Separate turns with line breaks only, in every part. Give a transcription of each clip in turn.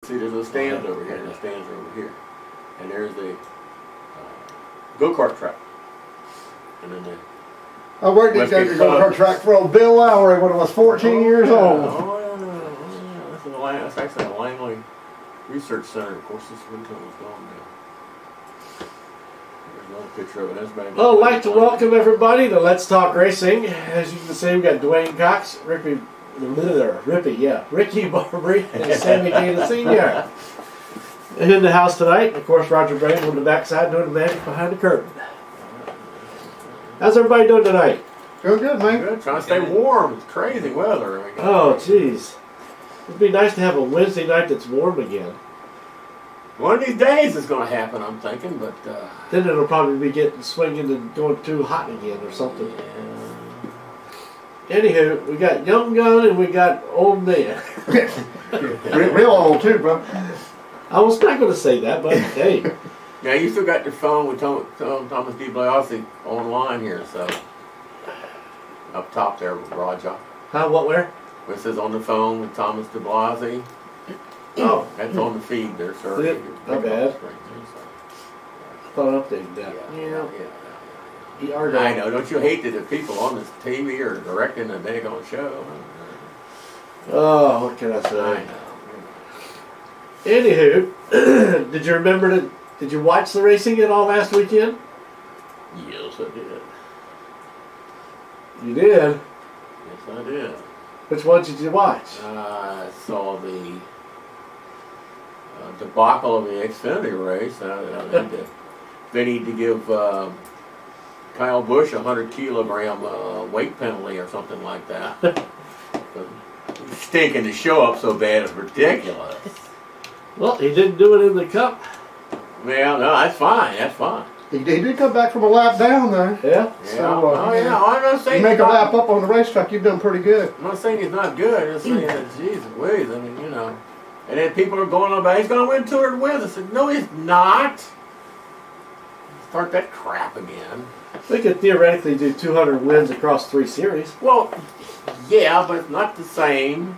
See, there's those stands over here, and the stands are over here. And there's the go-kart track. And then the...
I worked at the go-kart track for old Bill Lowry when I was 14 years old.
That's actually a Langley Research Center. Of course, this winter was gone now. There's another picture of it. That's back.
Well, I'd like to welcome everybody to Let's Talk Racing. As you can see, we've got Duane Cox, Ricky Barbrey, and Sammy Gaita Sr. in the house tonight. And of course, Roger Brehm on the backside doing the magic behind the curtain. How's everybody doing tonight?
Doing good, man.
Good. Trying to stay warm. It's crazy weather.
Oh, jeez. It'd be nice to have a Wednesday night that's warm again.
One of these days it's going to happen, I'm thinking, but...
then it'll probably be getting swinging and going too hot again or something.
Yeah.
Anywho, we got young gun and we got old man.
Real old too, bro.
I was not going to say that, but hey.
Yeah, you still got your phone with Thomas DiBiase online here, so... Up top there with Roger.
What, where?
It says on the phone with Thomas DiBiase.
Oh.
That's on the feed there, sir.
Not bad. I thought I updated that.
Yeah. I know. Don't you hate that the people on this TV are directing the daggone show?
Oh, what can I say?
I know.
Anywho, did you remember did you watch the racing at all last weekend?
Yes, I did.
You did?
Yes, I did.
Which ones did you watch?
I saw the debacle of the Xfinity race. They need to give Kyle Busch a 100-kilogram weight penalty or something like that. He's stinking the show up so bad it's ridiculous.
Well, he didn't do it in the Cup.
Well, no, that's fine. That's fine.
He did come back from a lap down, though.
Yeah?
So,
I'm not saying
you make a lap up on the racetrack, you've done pretty good.
I'm not saying he's not good. I'm just saying that, Jesus, Louise, I mean, you know. And then people are going on about, he's going to win 200 wins. I said, no, he's not. Start that crap again.
We could theoretically do 200 wins across 3 series.
Well, yeah, but it's not the same.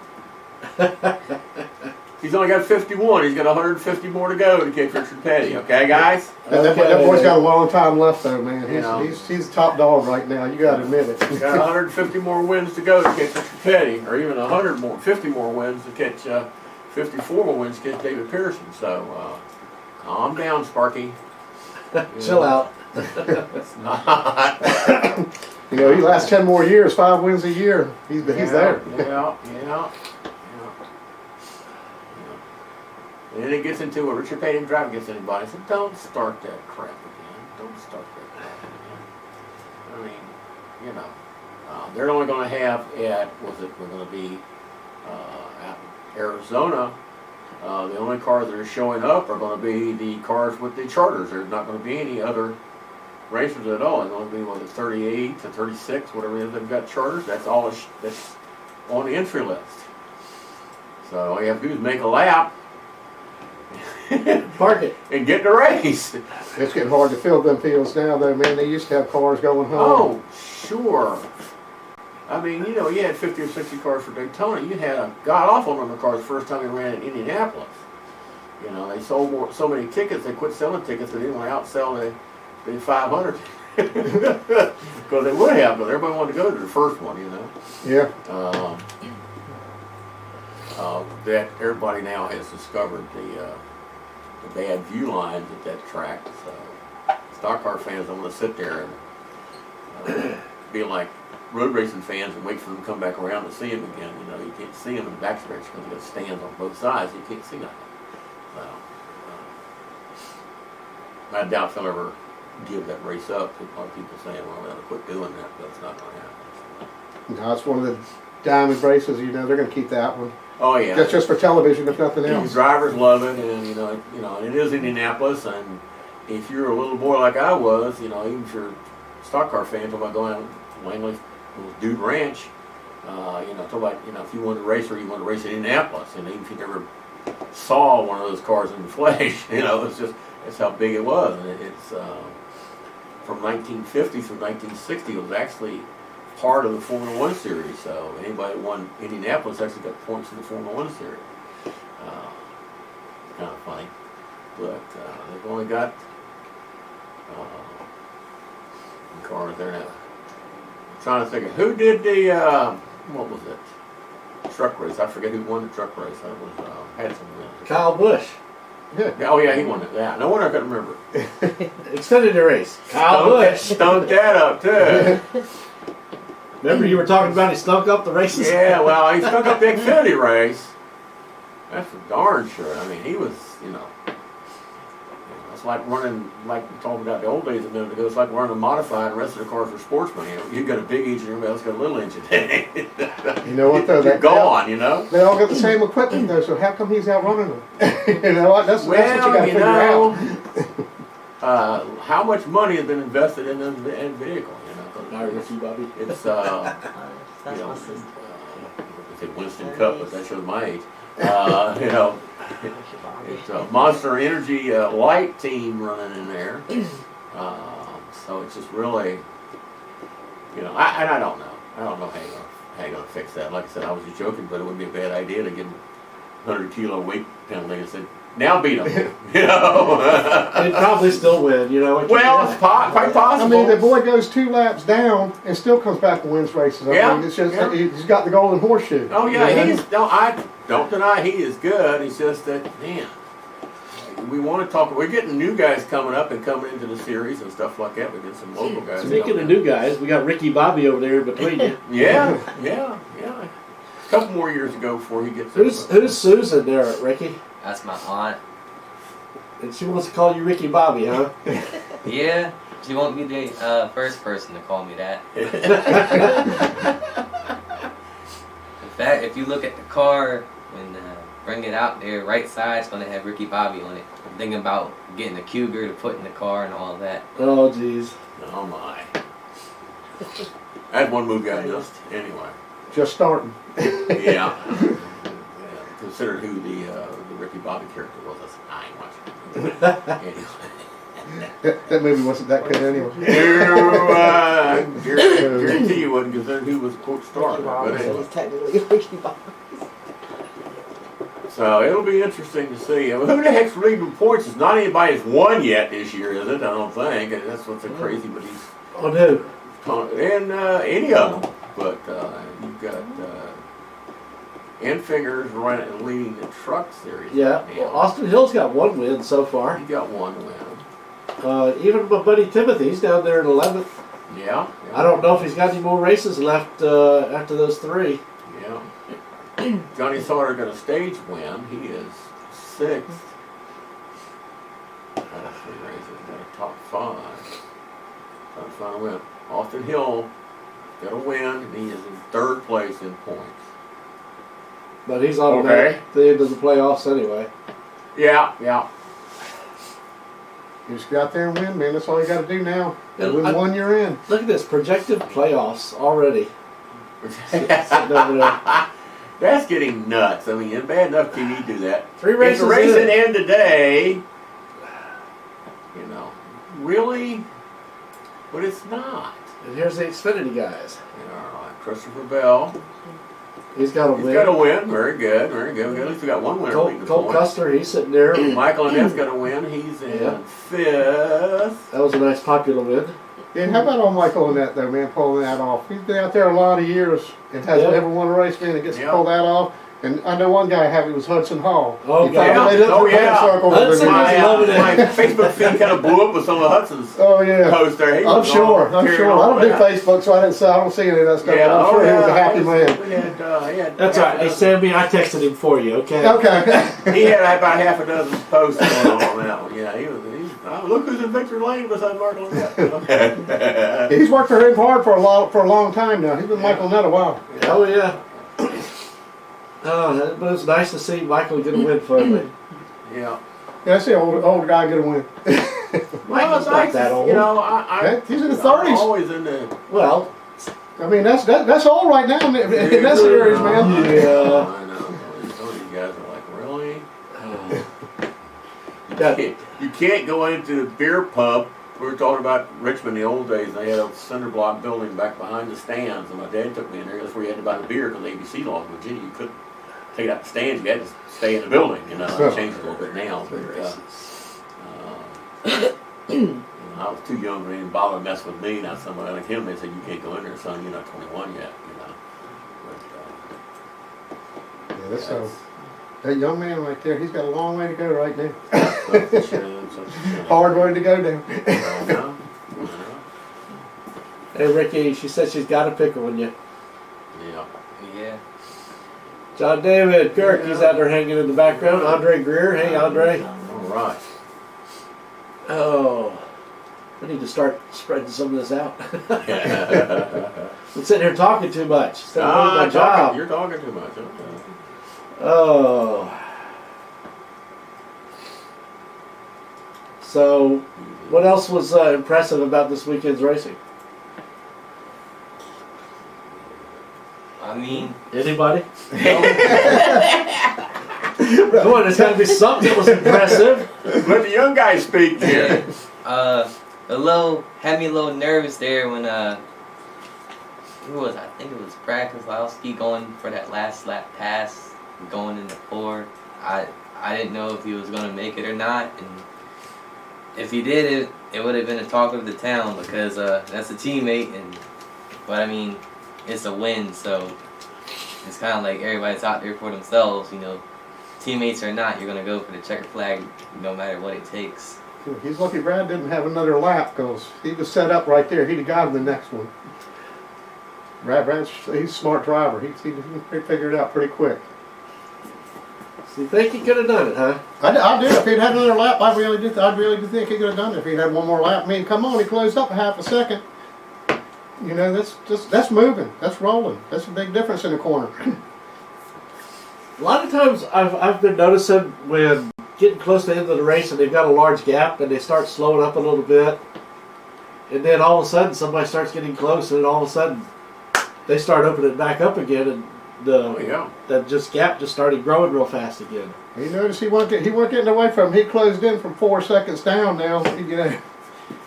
He's only got 51. He's got 150 more to go to kick Richard Petty. Okay, guys?
That boy's got a long time left, though, man. He's top dog right now. You got to admit it.
He's got 150 more wins to go to catch Richard Petty, or even 50 more wins to catch, 54 more wins to catch David Pearson. So, calm down, Sparky.
Chill out.
It's not.
He lasts 10 more years, 5 wins a year. He's there.
Yeah. And then it gets into a Richard Petty didn't drive against anybody. I said, don't start that crap again. Don't start that crap again. I mean, they're only going to have at Arizona. The only cars that are showing up are going to be the cars with the charters. There's not going to be any other racers at all. It's going to be 38 to 36, whatever it is they've got charters. That's all that's on the entry list. So all you have to do is make a lap.
Park it.
And get the race.
It's getting hard to fill them fields now, though, man. They used to have cars going home.
Oh, sure. I mean, you had 50 or 60 cars for Daytona. You had a god-awful number of cars the first time you ran in Indianapolis. They sold so many tickets, they quit selling tickets, they didn't want to outsell the 500. Because they would have, but everybody wanted to go to the first one,
Yeah.
That everybody now has discovered the bad view lines at that track. So stock car fans don't want to sit there and be like road racing fans and wait for them to come back around to see him again. You can't see him in the backstretch because he got stands on both sides. You can't see nothing. So I doubt if they'll ever give that race up. A lot of people saying, well, we ought to quit doing that, but it's not going to happen. So.
No, it's one of the diamond races. They're going to keep that one.
Oh yeah.
That's just for television, if nothing else.
Drivers love it, and it is Indianapolis, and if you're a little boy like I was, even if you're a stock car fan, talking about going out to Langley, Dude Ranch, talk about if you wanted to race or you wanted to race in Indianapolis, and even if you never saw one of those cars in the flesh, that's how big it was, and it's from 1950 through 1960, it was actually part of the Formula One series. So anybody that won Indianapolis actually got points in the Formula One series. kind of funny. But they've only got cars there now. I'm trying to think of who did the what was it? Truck race. I forget who won the truck race. That was had some wins.
Kyle Busch.
Yeah.
Oh yeah, he won it. Yeah, no wonder I couldn't remember.
Xfinity race. Kyle Busch.
Stunk that up too.
Remember you were talking about he stunk up the races?
Yeah, well, he stunk up the Xfinity race. That's for darn sure. I mean, he was, it's like running, like we talked about the old days a minute ago, it's like running a modified and the rest of the cars were sportsmen. You got a big engine, everybody else got a little engine.
You know what though?
You're gone, you know?
They all got the same equipment though, so how come he's outrunning them? You know what? That's what you got to figure out.
How much money has been invested in the vehicle,
Ricky Bobby.
It's, it's a Winston Cup, but that shows my age. It's a Monster Energy light team running in there. So it's just really, I don't know. I don't know how you're going to fix that. Like I said, I was just joking, but it wouldn't be a bad idea to give him 100 kilo weight penalty and say, now beat him.
He'd probably still win,
Well, it's quite possible.
I mean, the boy goes 2 laps down and still comes back and wins races. I mean, it's just he's got the golden horseshoe.
Oh yeah, I don't deny he is good. It's just that, man, we want to talk. We're getting new guys coming up and coming into the series and stuff like that. We get some local guys.
Speaking of new guys, we got Ricky Bobby over there in between you.
Yeah. A couple more years ago before he gets.
Who's Susan there, Ricky?
That's my aunt.
And she wants to call you Ricky Bobby, huh?
Yeah, she won't be the first person to call me that. In fact, if you look at the car and bring it out there, right side's going to have Ricky Bobby on it. I'm thinking about getting a Cougar to put in the car and all that.
Oh, jeez.
Oh my. That's one movie I missed. Anyway.
Just starting.
Yeah. Consider who the Ricky Bobby character was. I ain't watching it.
That movie wasn't that good anyway.
No, I guarantee you wasn't considered who was quote star. But anyway. So it'll be interesting to see. Who the heck's leading points? Is not anybody that's won yet this year, is it? I don't think. And that's what's so crazy. But he's
on who?
And any of them. But you've got. Fingers leading the truck series.
Yeah, well, Austin Hill's got 1 win so far.
He got 1 win.
Even my buddy Timothy, he's down there in 11th.
Yeah.
I don't know if he's got any more races left after those 3.
Yeah. Johnny Sauter got a stage win. He is 6th. Got a 3 races. Got a top 5. Trying to find a win. Austin Hill got a win, and he is in 3rd place in points.
But he's on the end of the playoffs anyway.
Yeah.
You just go out there and win, man. That's all you got to do now.
And
Win 1 year in.
Look at this, projected playoffs already. Sitting over there.
That's getting nuts. I mean, it's bad enough TV do that.
3 races
If the race end today, really, but it's not.
And here's the Xfinity guys.
Christopher Bell.
He's got a win.
He's got a win. Very good. At least we got 1 winner.
Cole Custer, he's sitting there.
Michael Annette's got a win. He's in 5th.
That was a nice popular win.
Yeah, how about old Michael Annette though, man, pulling that off? He's been out there a lot of years and hasn't ever won a race, man, and gets to pull that off. And I know one guy happy was Hudson Hall.
Oh,
he finally made it up
Hudson was loving it.
My Facebook feed kind of blew up with some of Hudson's posts there.
I'm sure. I don't do Facebook, so I don't see any of that stuff. But I'm sure he was a happy man.
That's all right. Hey, Sammy, I texted him for you, okay?
Okay.
He had about half a dozen posts going on that one. Yeah, he was look who's in Victory Lane beside Mark Lynette.
He's worked for him hard for a long time now. He's been Michael Annette a while.
Oh, yeah. Oh, but it's nice to see Michael get a win finally.
Yeah.
Yeah, I see an old guy get a win.
Michael's not that old.
He's in the 30s.
Always in the.
Well,
I mean, that's all right now in that series, man.
Yeah.
I know. Some of these guys are like, really? You can't go into the beer pub. We were talking about Richmond in the old days. They had a cinder block building back behind the stands, and my dad took me in there. That's where you had to buy the beer because ABC laws in Virginia. You couldn't take out the stands. You had to stay in the building. You know, it changed a little bit now. But, I was too young for anyone to bother to mess with me. Now somebody like him, they said, you can't go in there, son. You're not 21 yet. You know. But,
Yeah, that young man right there, he's got a long way to go right now. Hard road to go down.
Hey Ricky, she said she's got a pickle on you.
Yeah.
Yeah.
John David Kirk, he's out there hanging in the background. Andre Greer, hey Andre.
All right.
Oh, I need to start spreading some of this out.
Yeah.
I'm sitting here talking too much. Instead of doing my job.
You're talking too much. Okay.
Oh. So, what else was impressive about this weekend's racing?
I mean,
Anybody? Come on, there's got to be something that was impressive.
Let the young guys speak here.
had me a little nervous there when who was I think it was Brad Kozlowski going for that last lap pass, going in the four. I didn't know if he was gonna make it or not, and if he did it would have been a talk of the town because that's a teammate, but I mean it's a win, so it's kind of like everybody's out there for themselves, you know. Teammates or not, you're gonna go for the checker flag no matter what it takes.
He's lucky Brad didn't have another lap because he was set up right there. He'd have gotten the next one. Brad's he's a smart driver. He figured it out pretty quick.
So you think he could have done it, huh?
I do. If he'd had another lap, I really do think he could have done it if he'd had one more lap. I mean, come on, he closed up a half a second. You know, that's moving. That's rolling. That's a big difference in the corner.
A lot of times I've been noticing when getting close to the end of the race and they've got a large gap and they start slowing up a little bit, and then all of a sudden somebody starts getting close and then all of a sudden they start opening it back up again, and that gap just started growing real fast again.
You notice he wasn't getting away from him. He closed in from 4 seconds down now.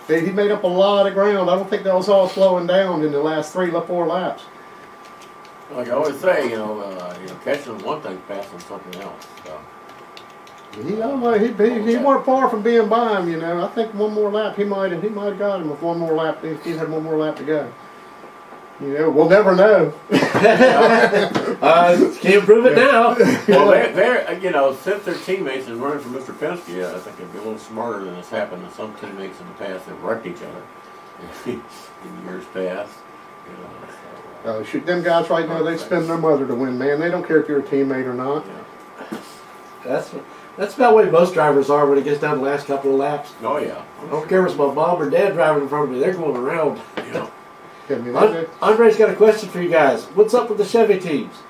He made up a lot of ground. I don't think that was all slowing down in the last 3 or 4 laps.
Like I always say, catching one thing, passing something else. So.
He weren't far from being by him. You know, I think one more lap he might have got him with one more lap. If he had one more lap to go. You know, we'll never know.
Can't prove it now.
Well, they're since they're teammates and running for Mr. Penske, I think it'd be a little smarter than has happened to some teammates in the past that wrecked each other in years past.
Shoot, them guys right now, they'd spend their mother to win, man. They don't care if you're a teammate or not.
Yeah.
That's about the way most drivers are when it gets down to the last couple of laps.
Oh yeah.
I don't care if it's my mom or dad driving in front of me; they're going around.
Yeah.
Andre's got a question for you guys. What's up with the Chevy teams?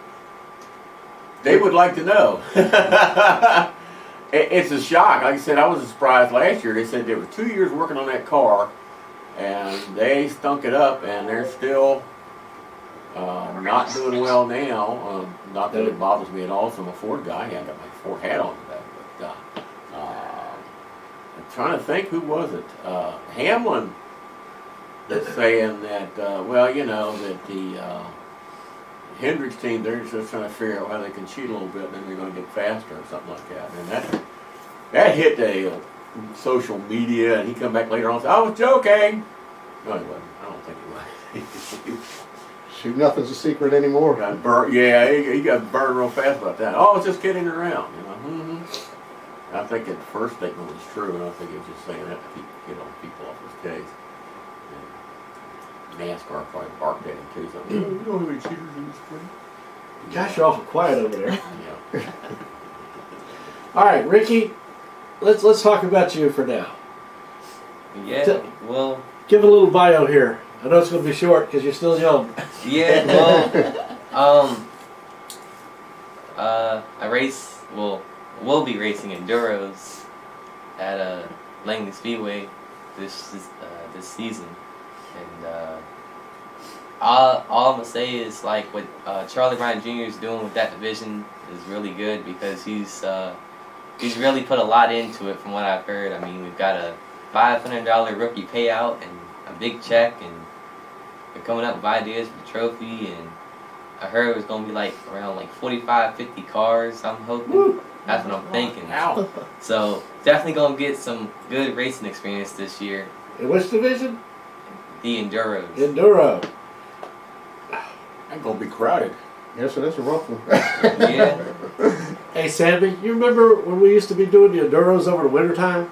They would like to know. It's a shock. Like I said, I was surprised last year. They said they were 2 years working on that car, and they stunk it up, and they're still not doing well now. Not that it bothers me at all. So I'm a Ford guy. Yeah, I got my Ford hat on today. But I'm trying to think, who was it? Hamlin is saying that, that the Hendricks team, they're just trying to figure out how they can cheat a little bit, and then they're going to get faster or something like that. And that hit the social media, and he come back later on and said, I was joking. No, he wasn't. I don't think he was.
Shoot, nothing's a secret anymore.
Got burnt. Yeah, he got burned real fast about that. Oh, it's just kidding around, I think that first statement was true, and I think he was just saying that to get on people off his case. And NASCAR probably barked at him too. So, we don't have any cheaters in this spring.
Gosh, you're awful quiet over there.
Yeah.
All right, Ricky, let's talk about you for now.
Yeah. Well,
give a little bio here. I know it's going to be short because you're still young.
Yeah. Well, I race. We'll be racing enduros at Langley Speedway this season, and all I'm gonna say is like what Charlie Ryan Jr. is doing with that division is really good because he's really put a lot into it from what I've heard. I mean, we've got a $500 rookie payout and a big check, and they're coming up with ideas for the trophy, and I heard it was gonna be like around like 45, 50 cars. I'm hoping.
Woo.
That's what I'm thinking.
Ow.
So definitely gonna get some good racing experience this year.
In which division?
The Enduros.
Enduro.
I'm gonna be crowded.
Yes, it is a rough one.
Yeah.
Hey, Sammy, you remember when we used to be doing the Enduros over the wintertime?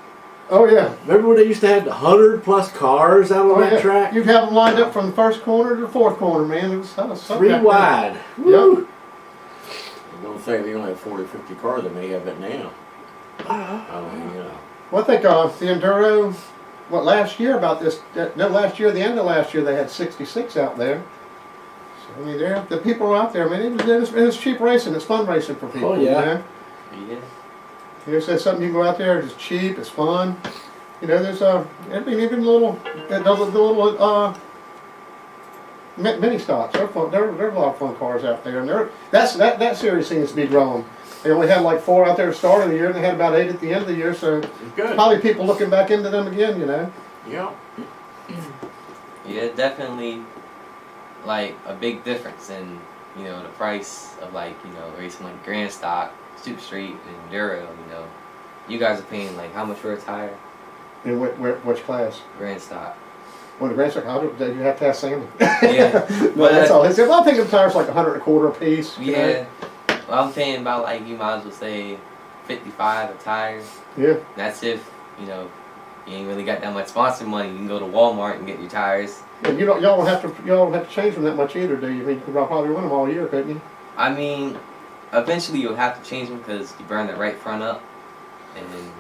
Oh yeah.
Remember when they used to have 100+ cars out on
Oh,
that
yeah.
track?
You'd have them lined up from the first corner to the fourth corner, man. It was something
3
back then.
wide. Woo.
I'm gonna say they only have 40, 50 cars. They may have it now. I mean,
Well, I think the Enduro, last year about this, no, last year, the end of last year, they had 66 out there. So, I mean, the people are out there. I mean, it's cheap racing. It's fun racing for people.
Oh, yeah.
You know?
Yeah.
You know, so it's something you can go out there. It's cheap. It's fun. You know, there's I mean, even the little mini stocks. They're fun. There are a lot of fun cars out there, and that series seems to be growing. They only had like 4 out there at the start of the year, and they had about 8 at the end of the year. So
good.
probably people looking back into them again. You know.
Yeah.
Yeah, definitely like a big difference in, you know, the price of like, you know, racing like Grand Stock, Super Street, and Enduro, you know. You guys are paying like how much for a tire?
In which class?
Grand Stock.
Well, the Grand Stock, you have to ask Sammy.
Yeah.
No, that's all. Well, I think the tires like $100 a quarter a piece. You know?
Yeah. Well, I'm paying about like, you might as well say 55 a tire.
Yeah.
That's if, you know, you ain't really got that much sponsor money. You can go to Walmart and get your tires.
And y'all don't have to change them that much either, do you? I mean, you could probably run them all year, couldn't you?
I mean, eventually you'll have to change them because you burn the right front up, and then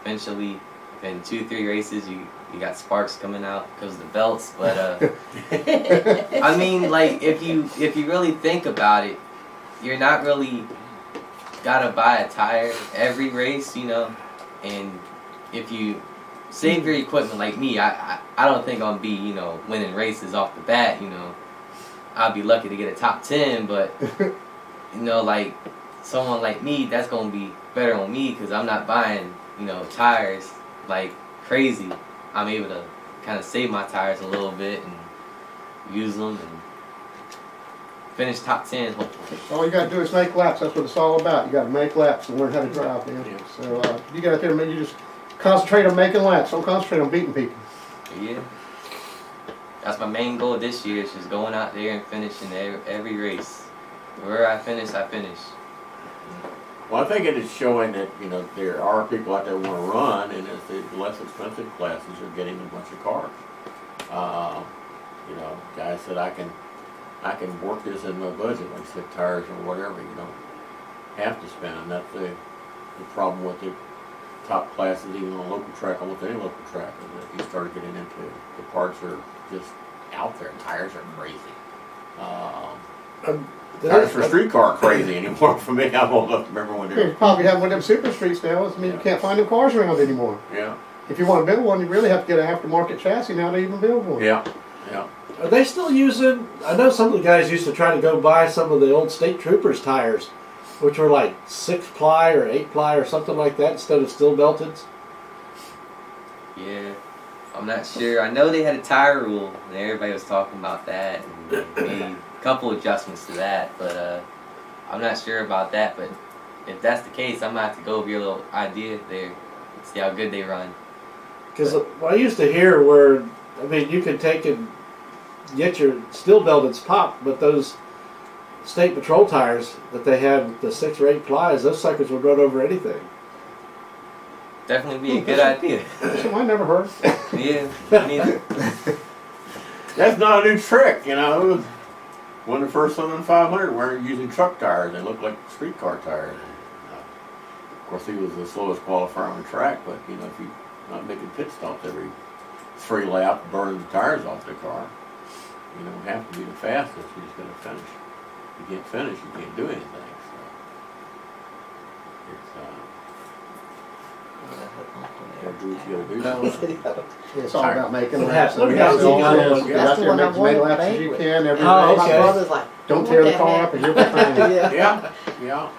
eventually, in 2-3 races, you got sparks coming out because of the belts. But I mean, like if you really think about it, you're not really gotta buy a tire every race, you know. And if you save your equipment like me, I don't think I'm gonna be, you know, winning races off the bat, you know. I'll be lucky to get a top 10, but you know, like someone like me, that's gonna be better on me because I'm not buying, you know, tires like crazy. I'm able to kind of save my tires a little bit and use them and finish top 10 hopefully.
All you got to do is make laps. That's what it's all about. You got to make laps and learn how to drive, man.
Yeah.
So you get out there, man. You just concentrate on making laps. Don't concentrate on beating people.
Yeah. That's my main goal this year, is just going out there and finishing every race. Where I finish, I finish.
Well, I think it is showing that, you know, there are people out there who want to run, and as the less expensive classes are getting a bunch of cars. You know, guys said I can work this in my budget, like 6 tires or whatever. You don't have to spend, and that's the problem with the top classes, even on a local track, almost any local track, is that you start getting into the parts are just out there. Tires are crazy. Tires for street car are crazy anymore for me. I'm old enough to remember when they
You
were.
probably have one of them super streets now. I mean, you can't find them cars around anymore.
Yeah,
If you want to build one, you really have to get an aftermarket chassis now to even build one.
yeah, yeah.
Are they still using? I know some of the guys used to try to go buy some of the old State Troopers tires, which were like 6-ply or 8-ply or something like that instead of steel belted.
Yeah. I'm not sure. I know they had a tire rule, and everybody was talking about that, and they made a couple adjustments to that, but I'm not sure about that. But if that's the case, I'm going to have to go over your little idea there, see how good they run.
Because I used to hear where, I mean, you could take and get your steel belteds popped, but those State Patrol tires that they had, the 6 or 8 plies, those suckers would run over anything.
Definitely be a good idea.
Something I never heard.
Yeah, I mean,
That's not a new trick, you know. One of the first Southern 500 weren't using truck tires. They looked like streetcar tires. Of course, he was the slowest qualifier on the track, but, you know, if you're not making pit stops every 3 laps, burning the tires off the car, you don't have to be the fastest. You're just going to finish. If you can't finish, you can't do anything. So you gotta do what you gotta do.
It's all about making
What
laps.
happened?
That's all
What
it
happened?
is. Get
That's
out
the
there,
one I
make as many
wanted
laps
to
as
make
you
with.
can every
Oh,
race.
My
okay.
brother's like,
Don't
"I
tear the
want
car
that
up and you'll be fine.
hat."
Yeah, yeah.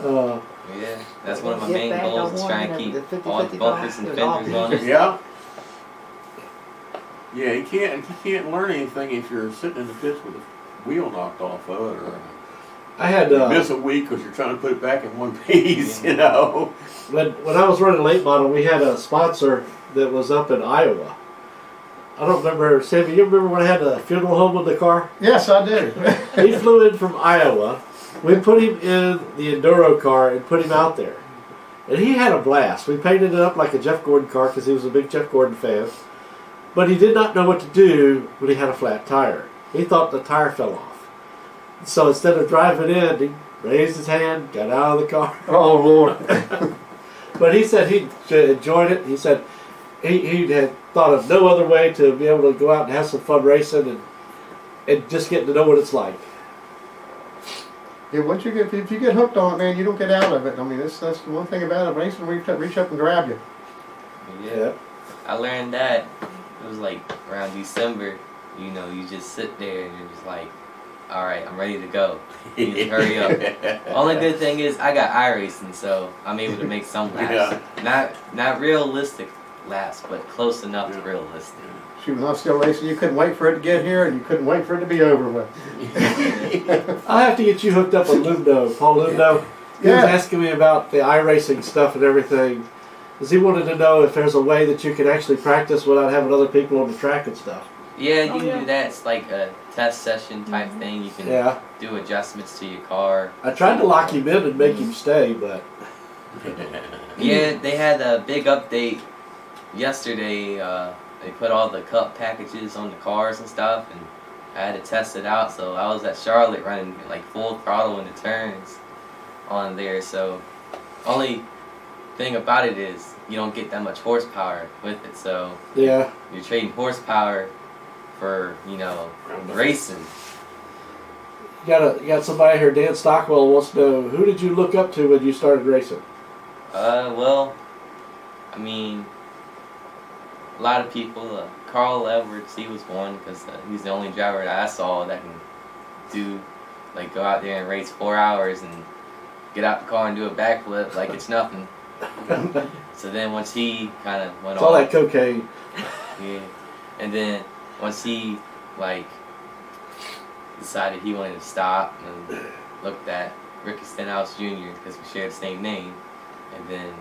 Uh,
yeah, that's one of my
Get
main
back
goals,
on
is
one,
trying to
and
keep
the 50,
all the
55,
bumpers and
it was all
fenders on it.
Yeah. Yeah, you can't learn anything if you're sitting in the pits with wheel knocked off of it, or
I had
you miss a week because you're trying to put it back in one piece, you know.
when I was running late model, we had a sponsor that was up in Iowa. I don't remember, Sammy, you remember when I had a funeral home with the car?
Yes, I do.
He flew in from Iowa. We put him in the Enduro car and put him out there. And he had a blast. We painted it up like a Jeff Gordon car because he was a big Jeff Gordon fan. But he did not know what to do when he had a flat tire. He thought the tire fell off. So instead of driving in, he raised his hand, got out of the car.
Oh, Lord.
But he said he enjoyed it. He said he had thought of no other way to be able to go out and have some fun racing and just getting to know what it's like.
Yeah, if you get hooked on it, man, you don't get out of it. I mean, that's the one thing about it. Racing, reach up and grab you.
Yeah. I learned that it was like around December. You know, you just sit there and you're just like, all right, I'm ready to go. You just hurry up. Only good thing is I got iRacing, so I'm able to make some laps.
Yeah.
Not realistic laps, but close enough to realistic.
Shoot, when I was still racing, you couldn't wait for it to get here, and you couldn't wait for it to be over with.
I'll have to get you hooked up with Lumdo, Paul Lumdo. He was asking me about the iRacing stuff and everything, because he wanted to know if there's a way that you can actually practice without having other people on the track and stuff.
Yeah, you can do that. It's like a test session type thing. You can do adjustments to your car.
I tried to lock him in and make him stay, but...
Yeah, they had a big update yesterday. They put all the cup packages on the cars and stuff, and I had to test it out. So I was at Charlotte running like full throttle in the turns on there. So only thing about it is you don't get that much horsepower with it. So
yeah,
you're trading horsepower for, you know, racing.
You got somebody here, Dan Stockwell, wants to know, who did you look up to when you started racing?
Well, I mean, a lot of people. Carl Edwards, he was one because he's the only driver that I saw that can go out there and race 4 hours and get out the car and do a backflip like it's nothing. So then once he kind of went
it's all that cocaine.
Yeah, and then once he decided he wanted to stop and looked at Ricky Stenhouse Jr. because we share the same name, and then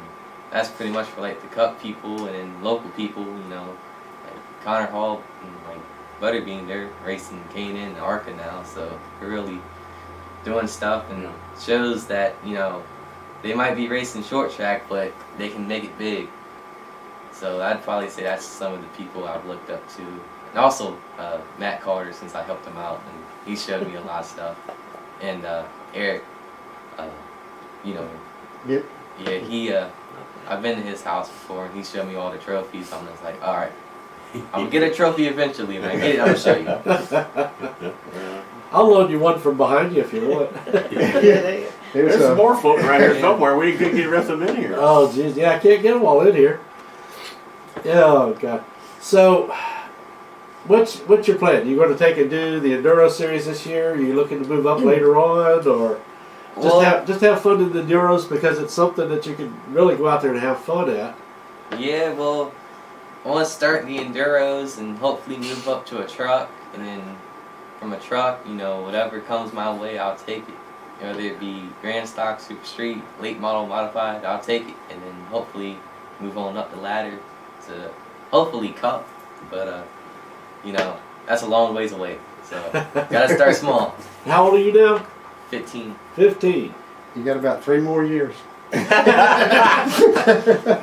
that's pretty much for like the Cup people and then local people, you know, like Connor Hall and like Butterbean, they're racing K&N and ARCA now, so they're really doing stuff and shows that, you know, they might be racing short track, but they can make it big. So I'd probably say that's some of the people I've looked up to. And also Matt Carter, since I helped him out, and he showed me a lot of stuff. And Eric, you know,
Yep.
yeah, he, I've been to his house before, and he showed me all the trophies. I'm just like, all right, I'm gonna get a trophy eventually. When I get it, I'm gonna show you.
I'll loan you one from behind you if you want.
There's some more floating right here somewhere. We couldn't get the rest of them in here.
Oh, jeez. Yeah, I can't get them all in here. Oh, God. So, what's your plan? You going to take and do the Enduro Series this year? Are you looking to move up later on? Or just have fun in the Enduros because it's something that you can really go out there and have fun at?
Yeah, well, I want to start the Enduros and hopefully move up to a truck. And then from a truck, you know, whatever comes my way, I'll take it. Whether it be Grand Stock, Super Street, Late Model, Modified, I'll take it. And then hopefully move on up the ladder to hopefully Cup. But, you know, that's a long ways away. So, gotta start small.
How old are you now?
15.
15.
You got about 3 more years.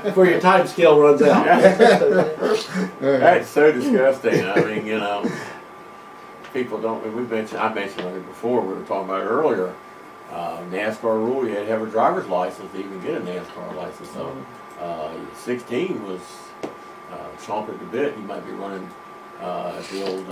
Before your time scale runs out.
That's so disgusting. I mean, you know, people don't. I mentioned it before. We were talking about it earlier. NASCAR rule: you had to have a driver's license to even get a NASCAR license. So, 16 was chomping at the bit. You might be running at the old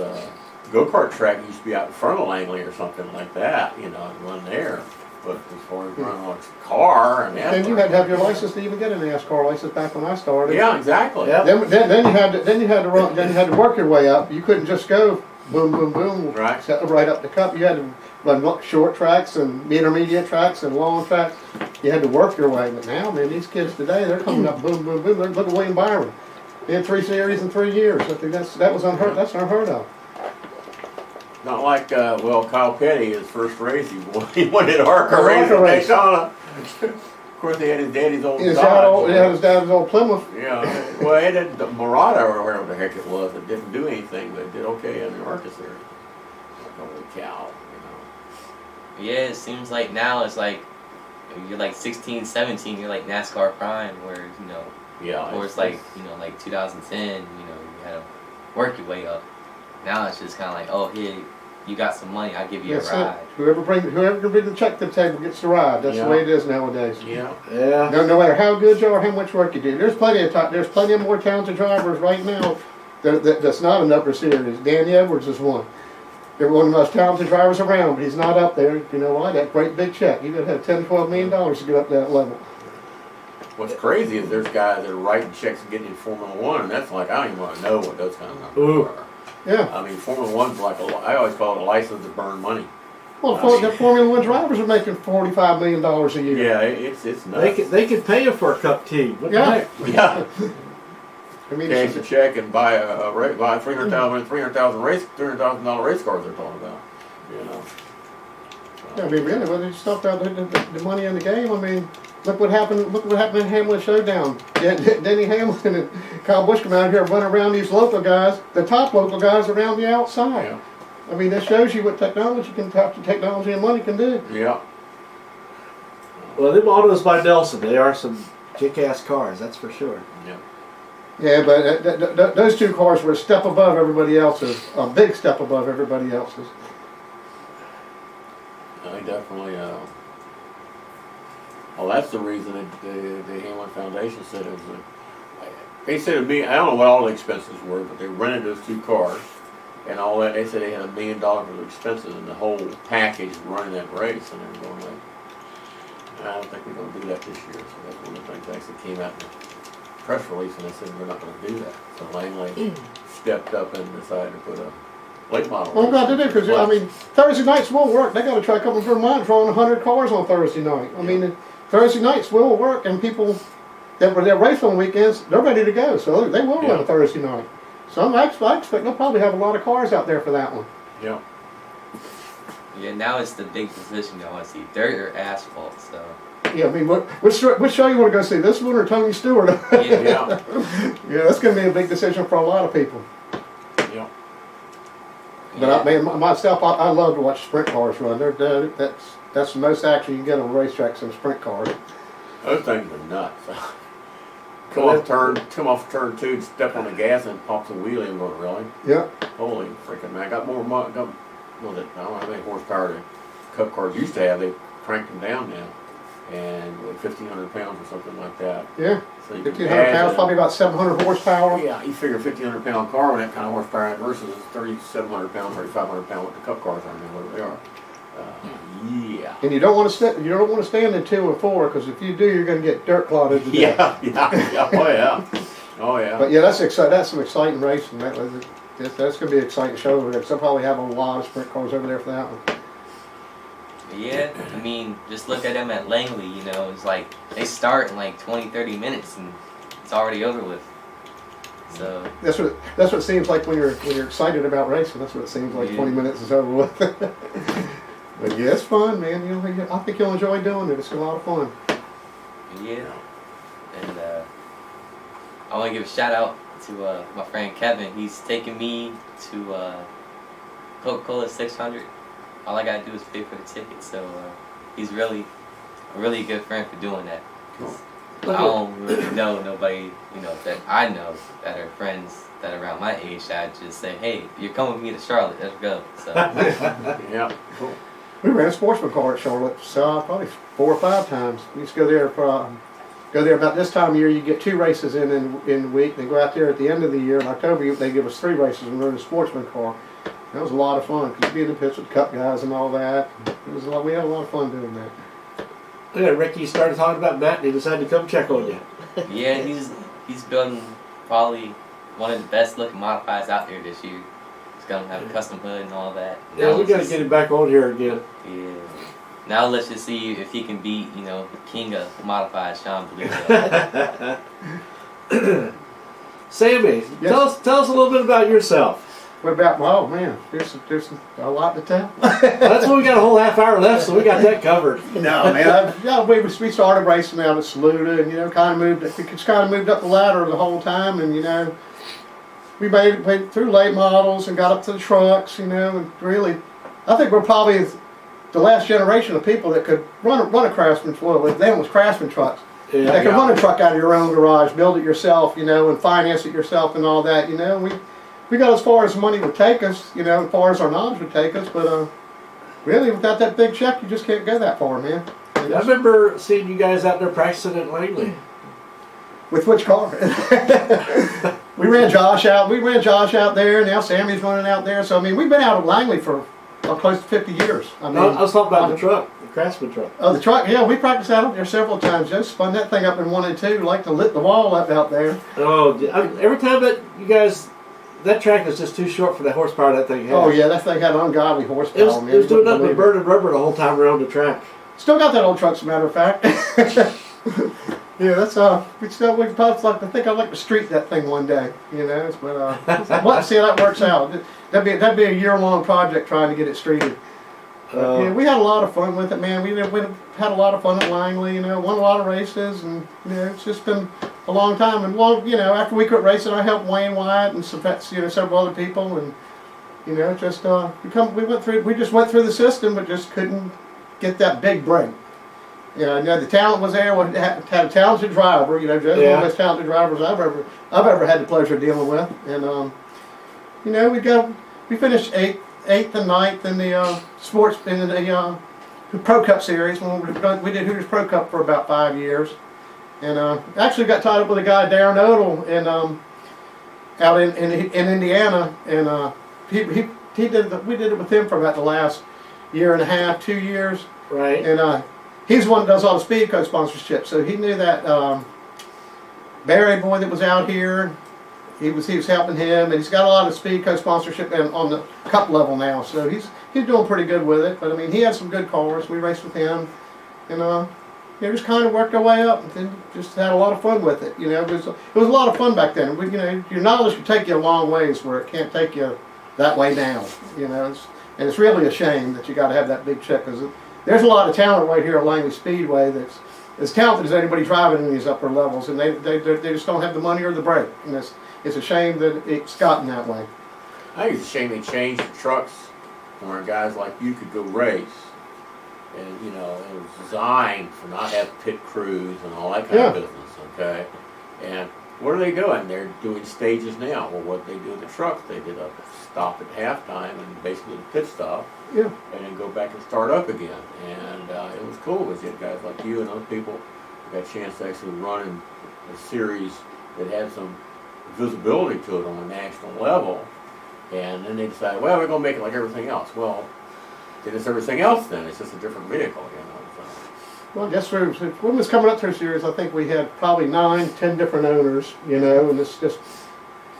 go-kart track. Used to be out in front of Langley or something like that. You know, and run there. But as far as running on a car and NASCAR,
And you had to have your license to even get a NASCAR license back when I started.
Yeah, exactly.
Yep.
Then you had to work your way up. You couldn't just go boom, boom, boom, right up the Cup. You had to run short tracks and intermediate tracks and long tracks. You had to work your way. But now, man, these kids today, they're coming up boom, boom, boom. Look at William Byron. He had 3 series in 3 years. I think that was unheard. That's unheard of.
Not like, Kyle Petty, his first race, he won at ARCA race
ARCA
in
race.
Daytona. Of course, he had his daddy's old
His
Dodge.
dad's old Plymouth.
Yeah, well, he had the Murata or whatever the heck it was that didn't do anything, but it did okay in the ARCA series. Like, holy cow,
Yeah, it seems like now it's like you're like 16, 17, you're like NASCAR prime, where
Yeah.
or it's like like 2010, you had to work your way up. Now it's just kind of like, oh, here, you got some money, I'll give you a ride.
Whoever can bring the check to the table gets the ride. That's the way it is nowadays.
Yeah.
Yeah.
No matter how good you are, how much work you do. There's plenty of more talented drivers right now that's not in upper series. Danny Edwards is one. They're one of the most talented drivers around, but he's not up there. You know why? That great big check. You gotta have $10, $12 million to get up to that level.
What's crazy is there's guys that are writing checks and getting in Formula One, and that's like, I don't even want to know what those kind of numbers
Ooh.
are.
Yeah.
I mean, Formula One's like I always call it a license to burn money.
Well, the Formula One drivers are making $45 million a year.
Yeah, it's nuts.
They could pay you for a cup team. What the
Yeah.
heck?
Yeah.
I mean,
Cash a check and buy buy $300,000 race cars they're talking about.
I mean, really, when you talk about the money in the game, I mean, look what happened. Look what happened in Hamlin Showdown. Denny Hamlin and Kyle Busch come out here and run around these local guys, the top local guys around the outside.
Yeah.
I mean, that shows you what technology and money can do.
Yeah.
Well, them autos by Nelson, they are some kick-ass cars, that's for sure.
Yeah.
Yeah, but those two cars were a step above everybody else's, a big step above everybody else's.
I definitely. Well, that's the reason that the Hamlin Foundation said it was. They said to me, I don't know what all the expenses were, but they rented those two cars and all that. They said they had $1 million of expenses in the whole package of running that race, and they were going like, I don't think we're going to do that this year. So that's one of the things that actually came out in the press release, and they said we're not going to do that. So Langley stepped up and decided to put a late model.
Well, I'm glad they did, because I mean, Thursday nights will work. They got to try a couple of Vermont drawing 100 cars on Thursday night. I mean, Thursday nights will work, and people that were there race on weekends, they're ready to go. So they will run a Thursday night. So I expect they'll probably have a lot of cars out there for that one.
Yeah.
Yeah, now it's the big decision I want to see, dirt or asphalt. So.
Yeah, I mean, which show you want to go see, this one or Tony Stewart?
Yeah.
Yeah, that's going to be a big decision for a lot of people.
Yeah.
But I mean, myself, I love to watch sprint cars run. That's the most action you can get on racetracks in sprint cars.
Those things are nuts. Come off turn 2, step on the gas and pops a wheelie and going, really?
Yeah.
Holy freaking man! I don't know how many horsepower the Cup cars used to have. They cranked them down now, and 1,500 pounds or something like that.
Yeah.
So you can
1,500 pounds,
imagine-
probably about 700 horsepower.
Yeah, you figure a 1,500 pound car with that kind of horsepower versus a 3,700 pound, 3,500 pound with the Cup cars. I don't know what they are. Yeah.
And you don't want to stand in 2 or 4, because if you do, you're going to get dirt clotted to death.
Yeah. Oh yeah. Oh yeah.
But yeah, that's some exciting racing. That's going to be an exciting show. They'll probably have a lot of sprint cars over there for that one.
Yeah, I mean, just look at them at Langley, it's like they start in like 20, 30 minutes and it's already over with. So
That's what it seems like when you're excited about racing. That's what it seems like. 20 minutes is over with. But yeah, it's fun, man. I think you'll enjoy doing it. It's a lot of fun.
yeah, and I want to give a shout out to my friend Kevin. He's taking me to Coca-Cola 600. All I gotta do is pay for the ticket. So he's really a really good friend for doing that. 'Cause I don't really know nobody, that I know that are friends that are around my age. I just say, hey, you're coming with me to Charlotte. Let's go. So
Yeah. Cool.
We ran a sportsman car at Charlotte, so probably 4 or 5 times. We used to go there about this time of year. You get 2 races in the week. They go out there at the end of the year in October. They give us 3 races and run a sportsman car. That was a lot of fun because being in the pits with Cup guys and all that. We had a lot of fun doing that.
Yeah, Ricky started talking about Matt and he decided to come check on you.
yeah, he's building probably one of the best looking modifieds out there this year. He's gonna have a custom hood and all that.
Yeah, we gotta get him back on here again.
Yeah. Now let's just see if he can beat, the king of modified, Sean Bluebell.
Sammy,
Yes.
tell us a little bit about yourself.
What about, oh man, there's a lot to tell.
Well, that's why we got a whole half hour left, so we got that covered.
No, man. We started racing out at Saluda, and just kind of moved up the ladder the whole time, and we made through late models and got up to the trucks, and really, I think we're probably the last generation of people that could run a Craftsman. Well, then it was Craftsman trucks.
Yeah,
They could run a truck out of your own garage, build it yourself, and finance it yourself and all that. We got as far as money would take us, as far as our knowledge would take us, but really, without that big check, you just can't go that far, man.
I remember seeing you guys out there practicing at Langley.
With which car? We ran Josh out there, and now Sammy's running out there. So, we've been out of Langley for close to 50 years.
I was talking about the truck, the Craftsman truck.
Oh, the truck, yeah, we practiced out there several times. Just spun that thing up in 1 and 2, like to lit the wall up out there.
Oh, every time that you guys... That track is just too short for the horsepower that thing had.
Oh yeah, that thing had ungodly horsepower.
It was doing nothing but burning rubber the whole time around the track.
Still got that old truck, as a matter of fact. Yeah, that's we probably I think I'd like to street that thing one day. But we'll see how that works out. That'd be a year-long project trying to get it streeted. We had a lot of fun with it, man. We had a lot of fun at Langley. Won a lot of races, and it's just been a long time. And after we quit racing, I helped Wayne Wyatt and several other people, and we just went through the system, but just couldn't get that big break. The talent was there. We had a talented driver. Joe's one of the most talented drivers I've ever had the pleasure of dealing with, and we finished eighth and ninth in the the Pro Cup series. We did Hooters Pro Cup for about 5 years, and actually got tied up with a guy, Darren Odell, out in Indiana, and we did it with him for about the last year and a half, 2 years.
Right.
And he's the one that does all the Speedco sponsorship, so he knew that Barry boy that was out here. He was helping him, and he's got a lot of Speedco sponsorship on the Cup level now, so he's doing pretty good with it. But he had some good cars. We raced with him, and just kind of worked our way up, and then just had a lot of fun with it. It was a lot of fun back then. Your knowledge can take you a long ways where it can't take you that way now. And it's really a shame that you got to have that big check, because there's a lot of talent right here at Langley Speedway that's as talented as anybody driving in these upper levels, and they just don't have the money or the break. And it's a shame that it's gotten that way.
I think it's a shame they changed the trucks where guys like you could go race. And, it was designed for not have pit crews and all that kind of business, okay? And what are they doing? They're doing stages now. Well, what they do with the trucks, they did a stop at halftime and basically a pit stop.
Yeah.
And then go back and start up again. And it was cool because you had guys like you and other people who got a chance to actually run in a series that had some visibility to it on a national level. And then they decided, well, we're going to make it like everything else. Well, then it's everything else then. It's just a different vehicle, So.
Well, I guess when it was coming up to a series, I think we had probably 9, 10 different owners, and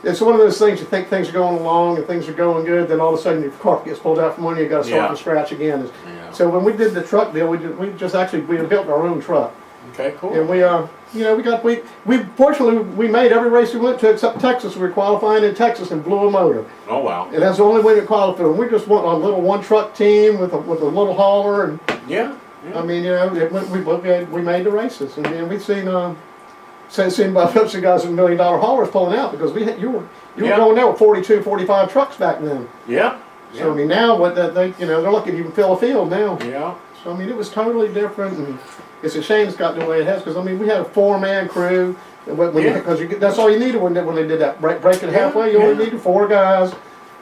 it's one of those things, you think things are going along and things are going good, then all of a sudden your car gets pulled out from under you, got to start from scratch again.
Yeah.
So when we did the truck deal, we built our own truck.
Okay, cool.
And we fortunately made every race we went to except Texas. We were qualifying in Texas and blew a motor.
Oh wow!
And that's the only way to qualify. And we just went on a little one truck team with a little hauler, and
yeah.
We made the races, and then we've seen about 50 guys with $1 million haulers pulling out because you were going there with 42, 45 trucks back then.
Yeah.
So now they're lucky to even fill a field now.
Yeah.
So it was totally different, and it's a shame it's gotten the way it has, because we had a 4-man crew, because that's all you needed when they did that breaking halfway. You only needed 4 guys.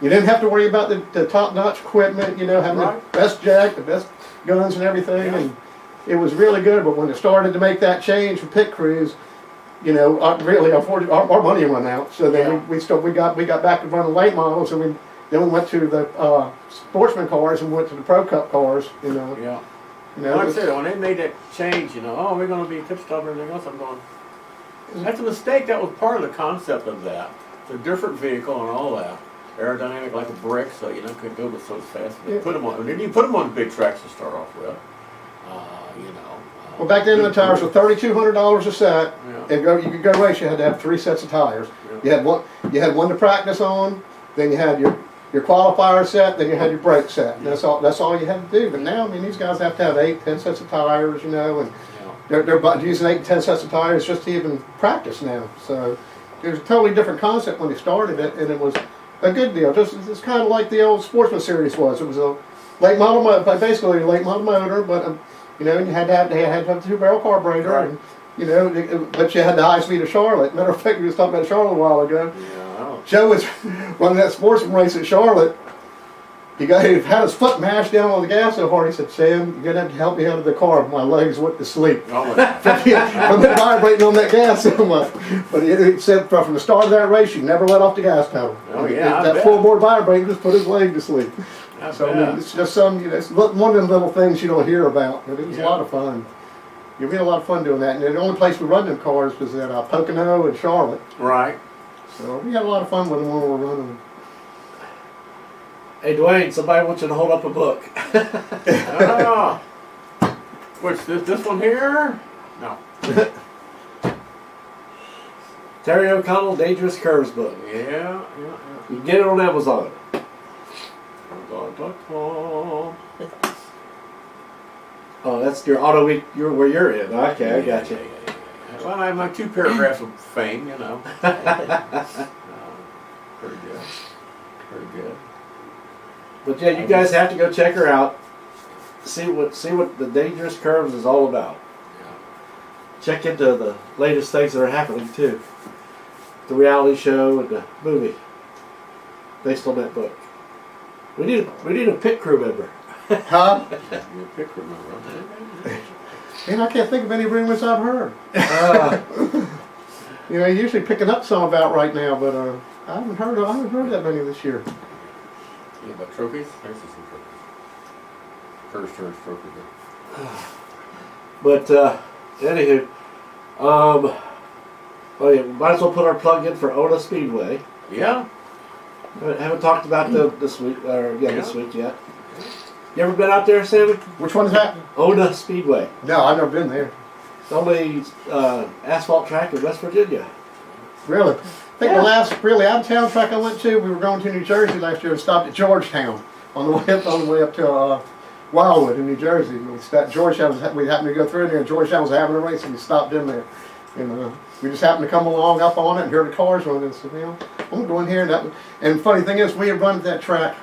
You didn't have to worry about the top-notch equipment, having the best jack, the best guns and everything, and it was really good. But when it started to make that change for pit crews, really our money went out. So then we got back to running late models, and then we went to the sportsman cars and went to the Pro Cup cars.
Yeah. Like I said, when they made that change, we're going to be pit stop and everything else, I'm going, that's a mistake. That was part of the concept of that. It's a different vehicle and all that. Aerodynamic like a brick, so couldn't go so fast. You put them on, and you put them on big tracks to start off with.
Well, back then the tires were $3,200 a set, and you could go race. You had to have 3 sets of tires. Yeah. You had one to practice on. Then you had your your qualifier set, then you had your brake set. And that's all you had to do. But now, I mean, these guys have to have 8, 10 sets of tires, you know, and they're using 8 and 10 sets of tires just to even practice now. So it was a totally different concept when they started it, and it was a good deal. It's kind of like the old Sportsman series was. It was a late model, basically a late model motor, but you know, you had to have a 2-barrel carburetor,
Right.
and you know, but you had the high speed of Charlotte. Matter of fact, we was talking about Charlotte a while ago.
Yeah.
Joe was running that Sportsman race at Charlotte. He had his foot mashed down on the gas so hard. He said, "Sam, you're gonna have to help me out of the car. My legs went to sleep
Oh,
from the vibrating on that gas so much." But he said from the start of that race, you never let off the gas pedal.
Oh, yeah, I
That
bet.
full board vibrating just put his leg to sleep. So I
bet.
mean, it's just some, you know, it's one of them little things you don't hear about. But it was a lot of fun. Yeah, we had a lot of fun doing that. And the only place we run them cars was at Pocono and Charlotte.
Right.
So we had a lot of fun with them when we were running them.
Hey, Dwayne, somebody wants you to hold up a book.
Ah. What's this one here? No.
Terry O'Connell, Dangerous Curves book.
Yeah.
You can get it on Amazon.
Oh,
Oh, that's your Autoweek. Where you're in. Okay, I got you.
Well, I have my 2 paragraphs of fame, you know. Pretty good. Pretty good.
But yeah, you guys have to go check her out. See what the Dangerous Curves is all about. Check into the latest things that are happening too. The reality show and the movie based on that book. We need a pit crew member.
Huh?
You pick remember.
Man, I can't think of any rumors I've heard. You know, you're usually picking up some about right now, but I haven't heard that many this year.
Yeah, but trophies? There's some trophies. First turn trophy there.
But anywho, oh yeah, we might as well put our plug in for Ona Speedway.
Yeah.
Haven't talked about them this week this week yet. You ever been out there, Sammy?
Which one's that?
Ona Speedway.
No, I've never been there.
It's the only asphalt track in West Virginia.
Really? I think the last really out of town track I went to, we were going to New Jersey last year and stopped at Georgetown on the way up to Wildwood in New Jersey. We stopped Georgetown. We happened to go through there, and Georgetown was having a race, and we stopped in there. And we just happened to come along up on it and hear the cars running. And said, you know, I'm gonna go in here. And funny thing is, we had run that track.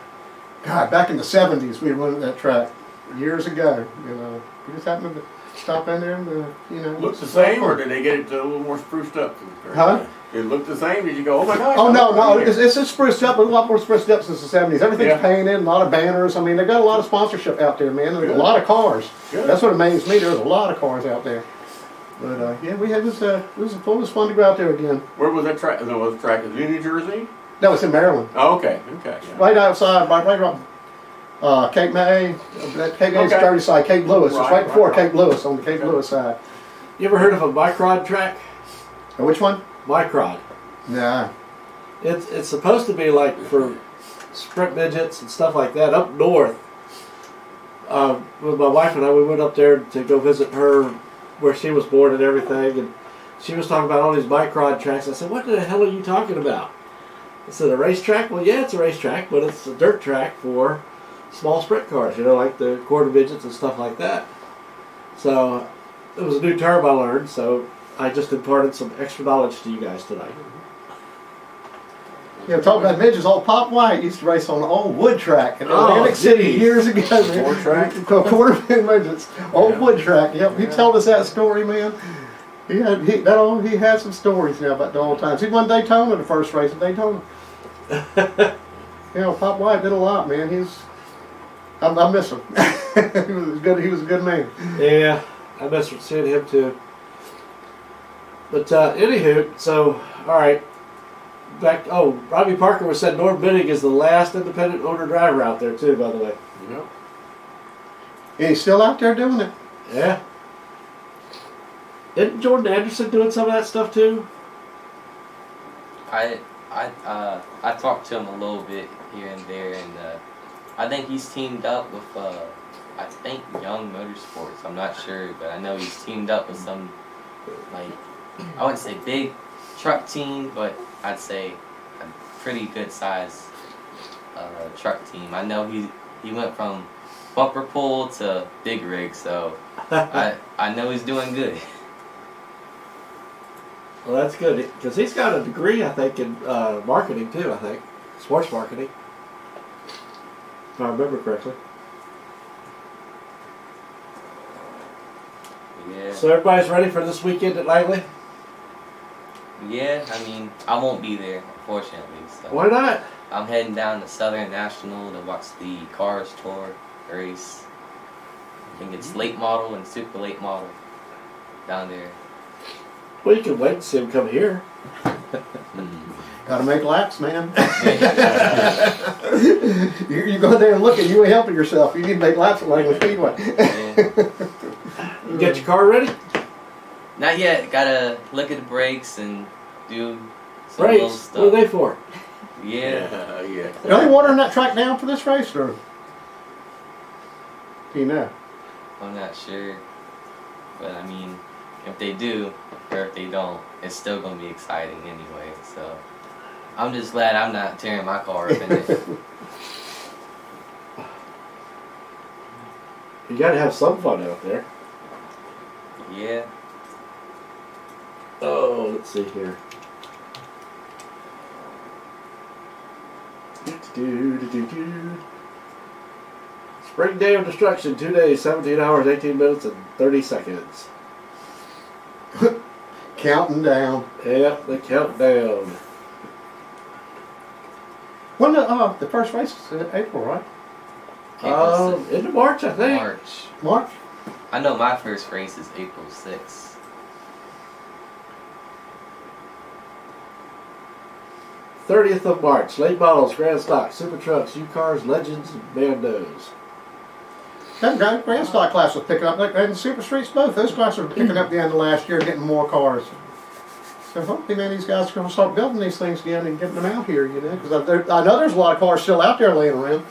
God, back in the '70s, we had run that track years ago. You know, we just happened to stop in there and you know.
Looks the same, or did they get it a little more spruced up?
Huh?
Did it look the same? Did you go, oh my gosh?
Oh no,
I'm
it's just spruced up, a lot more spruced up since the '70s. Everything's
Yeah.
painted, a lot of banners. I mean, they've got a lot of sponsorship out there, man. There's
Good.
a lot of cars.
Good.
That's what amazed me. There's a lot of cars out there. But yeah, it was fun to go out there again.
Where was that track? No, was the track in New Jersey?
No, it's in Maryland,
Oh, okay. Yeah.
right outside, right around Cape May. Cape May's
Okay.
dirty side, Cape Lewis. It's
Right,
right before
right.
Cape Lewis, on the Cape
Okay.
Lewis side.
You ever heard of a microd track?
Which one?
Microd.
Nah.
It's supposed to be like for sprint midgets and stuff like that up north. With my wife and I, we went up there to go visit her where she was born and everything, and she was talking about all these microd tracks. I said, "What the hell are you talking about?" I said, "A racetrack?" Well, yeah, it's a racetrack, but it's a dirt track for small sprint cars, you know, like the quarter midgets and stuff like that. So it was a new term I learned, so I just imparted some extra knowledge to you guys tonight.
You know, talking about midgets, old Pop White used to race on the old wood track in
Oh,
Atlantic City
geez.
years ago. Man.
Quarter track?
Quarter midgets, old
Yeah.
wood track. Yep, he
Yeah.
told us that story, man. He had some stories now about the old times. He won Daytona, the first race at Daytona. You know, Pop White did a lot, man. I miss him. He was good. He was a good man.
Yeah, I miss seeing him too. But anywho, so all right. Back. Oh, Robbie Parker was said Norm Benning is the last independent owner driver out there too. By the way.
Yep.
And he's still out there doing it.
Yeah. Isn't Jordan Anderson doing some of that stuff too?
I talked to him a little bit here and there, and I think he's teamed up with I think Young Motorsports. I'm not sure, but I know he's teamed up with some, like, I wouldn't say big truck team, but I'd say a pretty good size truck team. I know he went from bumper pull to big rig, so I know he's doing good.
Well, that's good because he's got a degree, I think, in marketing too. I think sports marketing, if I remember correctly.
Yeah.
So everybody's ready for this weekend at Langley?
Yeah, I mean, I won't be there, unfortunately. So
Why not?
I'm heading down to Southern National to watch the Cars Tour race. I think it's late model and super late model down there.
Well, you can wait and see him come here.
Gotta make laps, man. You go there and look and you ain't helping yourself. You need to make laps at Langley Speedway.
You get your car ready?
Not yet. Gotta look at the brakes and do some little
Brakes.
stuff.
What are they for?
Yeah.
Yeah.
Are they watering that track down for this race, or do you know?
I'm not sure. But I mean, if they do, or if they don't, it's still gonna be exciting anyway. So I'm just glad I'm not tearing my car up in it.
You got to have some fun out there.
Yeah.
Oh, let's see here. Spring Day of Destruction, 2 days, 17 hours, 18 minutes, and 30 seconds.
Counting down.
Yep, the countdown.
When the first race is in April, right?
Into March, I think.
March.
March.
I know my first race is April 6th.
30th of March, late models, grand stock, super trucks, U-Cars, legends, and bandos.
That Grand Stock class was picking up, and Super Streets both. Those classes were picking up the end of last year, getting more cars. So hopefully, man, these guys are going to start building these things again and getting them out here, you know. Because I know there's a lot of cars still out there laying around.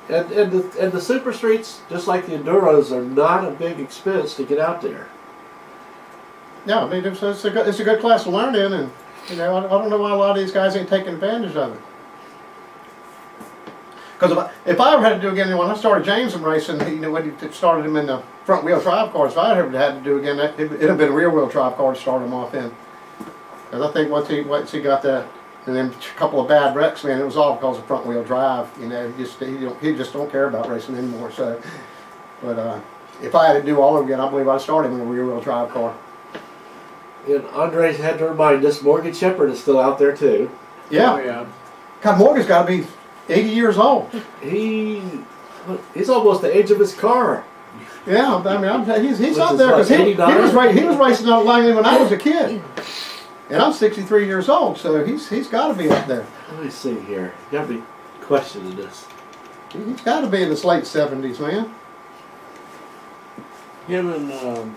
And the super streets, just like the enduros, are not a big expense to get out there.
Yeah, I mean, it's a good class to learn in, and you know, I don't know why a lot of these guys ain't taking advantage of it. Because if I ever had to do again, when I started Jameson racing, you know, when he started him in the front wheel drive cars, if I ever had to do again, it'd have been a rear wheel drive car to start him off in. Because I think once he got that, and then a couple of bad wrecks, man, it was all because of front wheel drive. You know, he just don't care about racing anymore. So, but if I had to do all over again, I believe I'd start him in a rear wheel drive car.
And Andre's had to remind us, Morgan Shepherd is still out there too.
Yeah.
Oh, yeah.
God, Morgan's got to be 80 years old.
He's almost the age of his car.
Yeah, I mean, he's
Which
up
is
there
what,
because he was racing out Langley when I was a kid, and I'm 63 years old, so he's got to be up there.
Let me see here. You got to be questioning this.
He's got to be in his late 70s, man.
Him and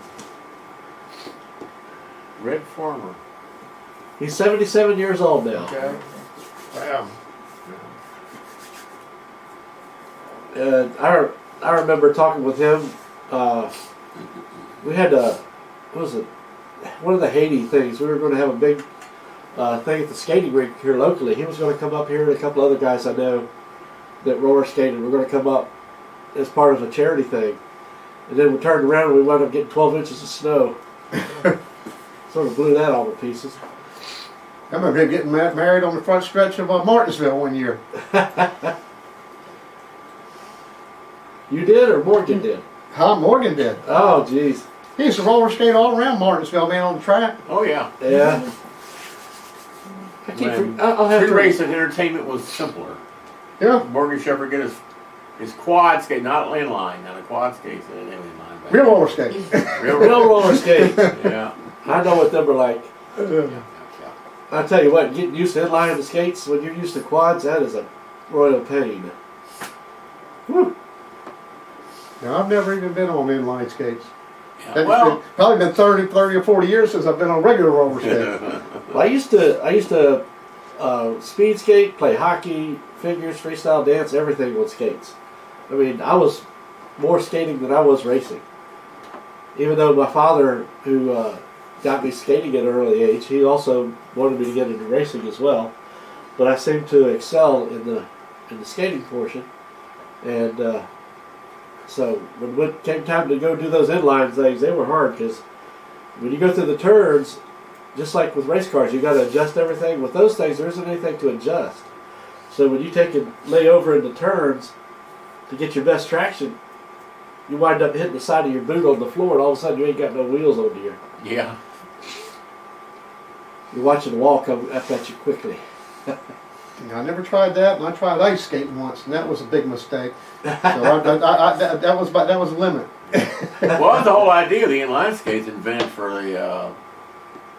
Red Farmer.
He's 77 years old now.
Okay.
Wow.
I remember talking with him. We had what was it? One of the Haiti things. We were going to have a big thing at the skating rink here locally. He was going to come up here, and a couple other guys I know that roller skated were going to come up as part of a charity thing. And then we turned around and we wound up getting 12 inches of snow. Sort of blew that all to pieces.
I remember him getting married on the front stretch of Martinsville one year.
You did, or Morgan did?
Huh? Morgan did.
Oh, jeez.
He used to roller skate all around Martinsville, man, on the track.
Oh, yeah.
Yeah. I'll have to.
Pre-racing entertainment was simpler.
Yeah.
Morgan Shepherd get his quad skate, not inline, not a quad skate. So they didn't mind that.
Real roller skate.
Real
roller skates.
Yeah.
I know what them are like.
Yeah.
I tell you what, getting used to inline the skates when you're used to quads, that is a royal pain. Whew.
Now, I've never even been on inline skates.
Yeah.
It's
Well,
probably been 30 or 40 years since I've been on regular roller skates.
Well, I used to speed skate, play hockey, figures, freestyle dance, everything with skates. I mean, I was more skating than I was racing. Even though my father, who got me skating at an early age, he also wanted me to get into racing as well. but I seem to excel in the skating portion. And so when it came time to go do those inline things, they were hard because when you go through the turns, just like with race cars, you got to adjust everything. With those things, there isn't anything to adjust. So when you take and lay over into turns to get your best traction, you wind up hitting the side of your boot on the floor, and all of a sudden you ain't got no wheels on you.
Yeah.
You're watching the wall come up at you quickly.
I never tried that, and I tried ice skating once, and that was a big mistake. So that was a limit.
Well, the whole idea of the inline skates invented for the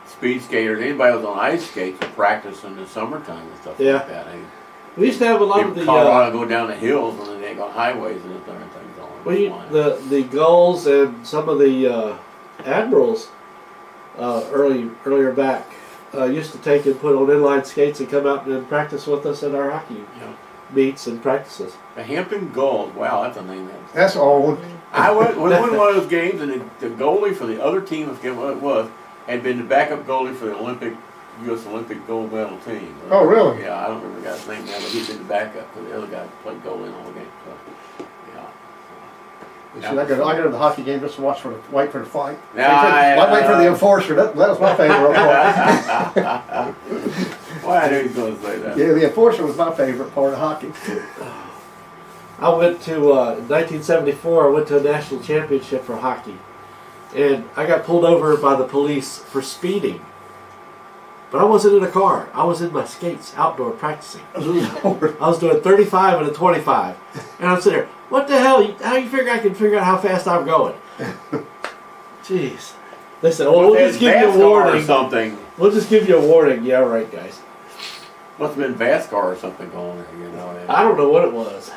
speed skaters. Anybody who was on ice skates would practice in the summertime and stuff like that.
We used to have a lot of
People
the
Colorado go down the hills and then they go on highways and different things on.
the Gulls and some of the Admirals earlier back used to take and put on inline skates and come out and practice with us at our hockey meets and practices.
The Hampton Gulls. Wow, that's a name.
That's old.
I went one of those games, and the goalie for the other team, I forget what it was, had been the backup goalie for the U.S. Olympic gold medal team.
Oh, really?
Yeah, I don't remember the guy's name now, but he'd been the backup because the other guy played goalie in all the games. So, yeah.
See, I go to the hockey game just to wait for the fight.
Wait
for the enforcer. That was my favorite part.
Well, I knew he was going to say that.
Yeah, the enforcer was my favorite part of hockey.
I went to, in 1974, I went to a national championship for hockey. And I got pulled over by the police for speeding. But I wasn't in a car. I was in my skates outdoor practicing. I was doing 35 and a 25. And I'm sitting there, what the hell? How you figure I can figure out how fast I'm going? Jeez. They said, well, we'll just give you a warning.
Or something.
We'll just give you a warning. Yeah, right, guys.
Must have been VASCAR or something going there, you know.
I don't know what it was.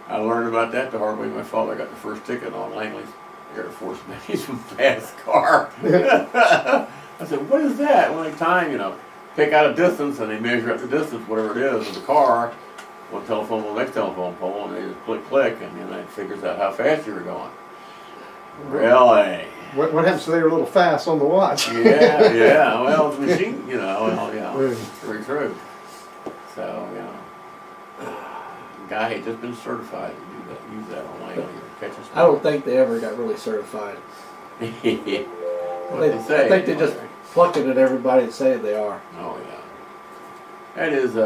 I learned about that the hard way. My father got the first ticket on Langley's Air Force Base from VASCAR. I said, what is that? Well, they time, pick out a distance and they measure up the distance, whatever it is, of the car. One telephone pole, next telephone pole, and they just click, and then it figures out how fast you were going. Really?
What happens if they were a little fast on the watch?
Yeah. Well, it's a machine, It's very true. So, guy had just been certified to use that on Langley or catch a
I don't think they ever got really certified.
What they say.
I think they just plucking at everybody and saying they are.
Oh, yeah. That is,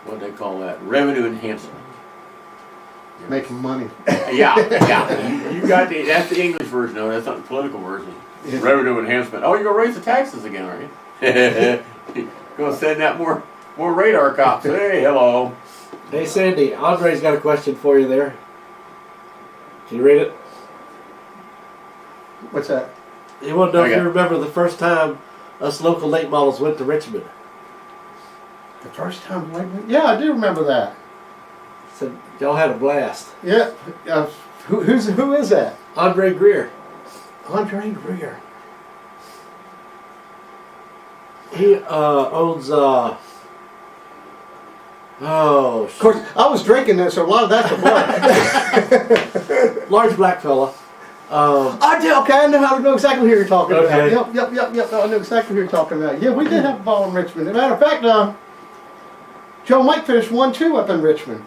what do they call that? Revenue enhancement.
Making money.
Yeah. You got that's the English version of it. That's not the political version.
Yeah.
Revenue enhancement. Oh, you're going to raise the taxes again, are you? Going to send out more radar cops. Hey, hello.
Hey, Sandy, Andre's got a question for you there. Can you read it?
What's that?
He wanted to know if you remember the first time us local late models went to Richmond.
The first time? Yeah, I do remember that.
Said y'all had a blast.
Yeah. Who is that?
Andre Greer.
Andre Greer.
He owns
Of course, I was drinking this, so a lot of that's a blur.
large black fella.
I know exactly who you're talking
Okay.
about. Yep. I know exactly who you're talking about. Yeah, we did have a ball in Richmond. As a matter of fact, Joe and Mike finished 1-2 up in Richmond.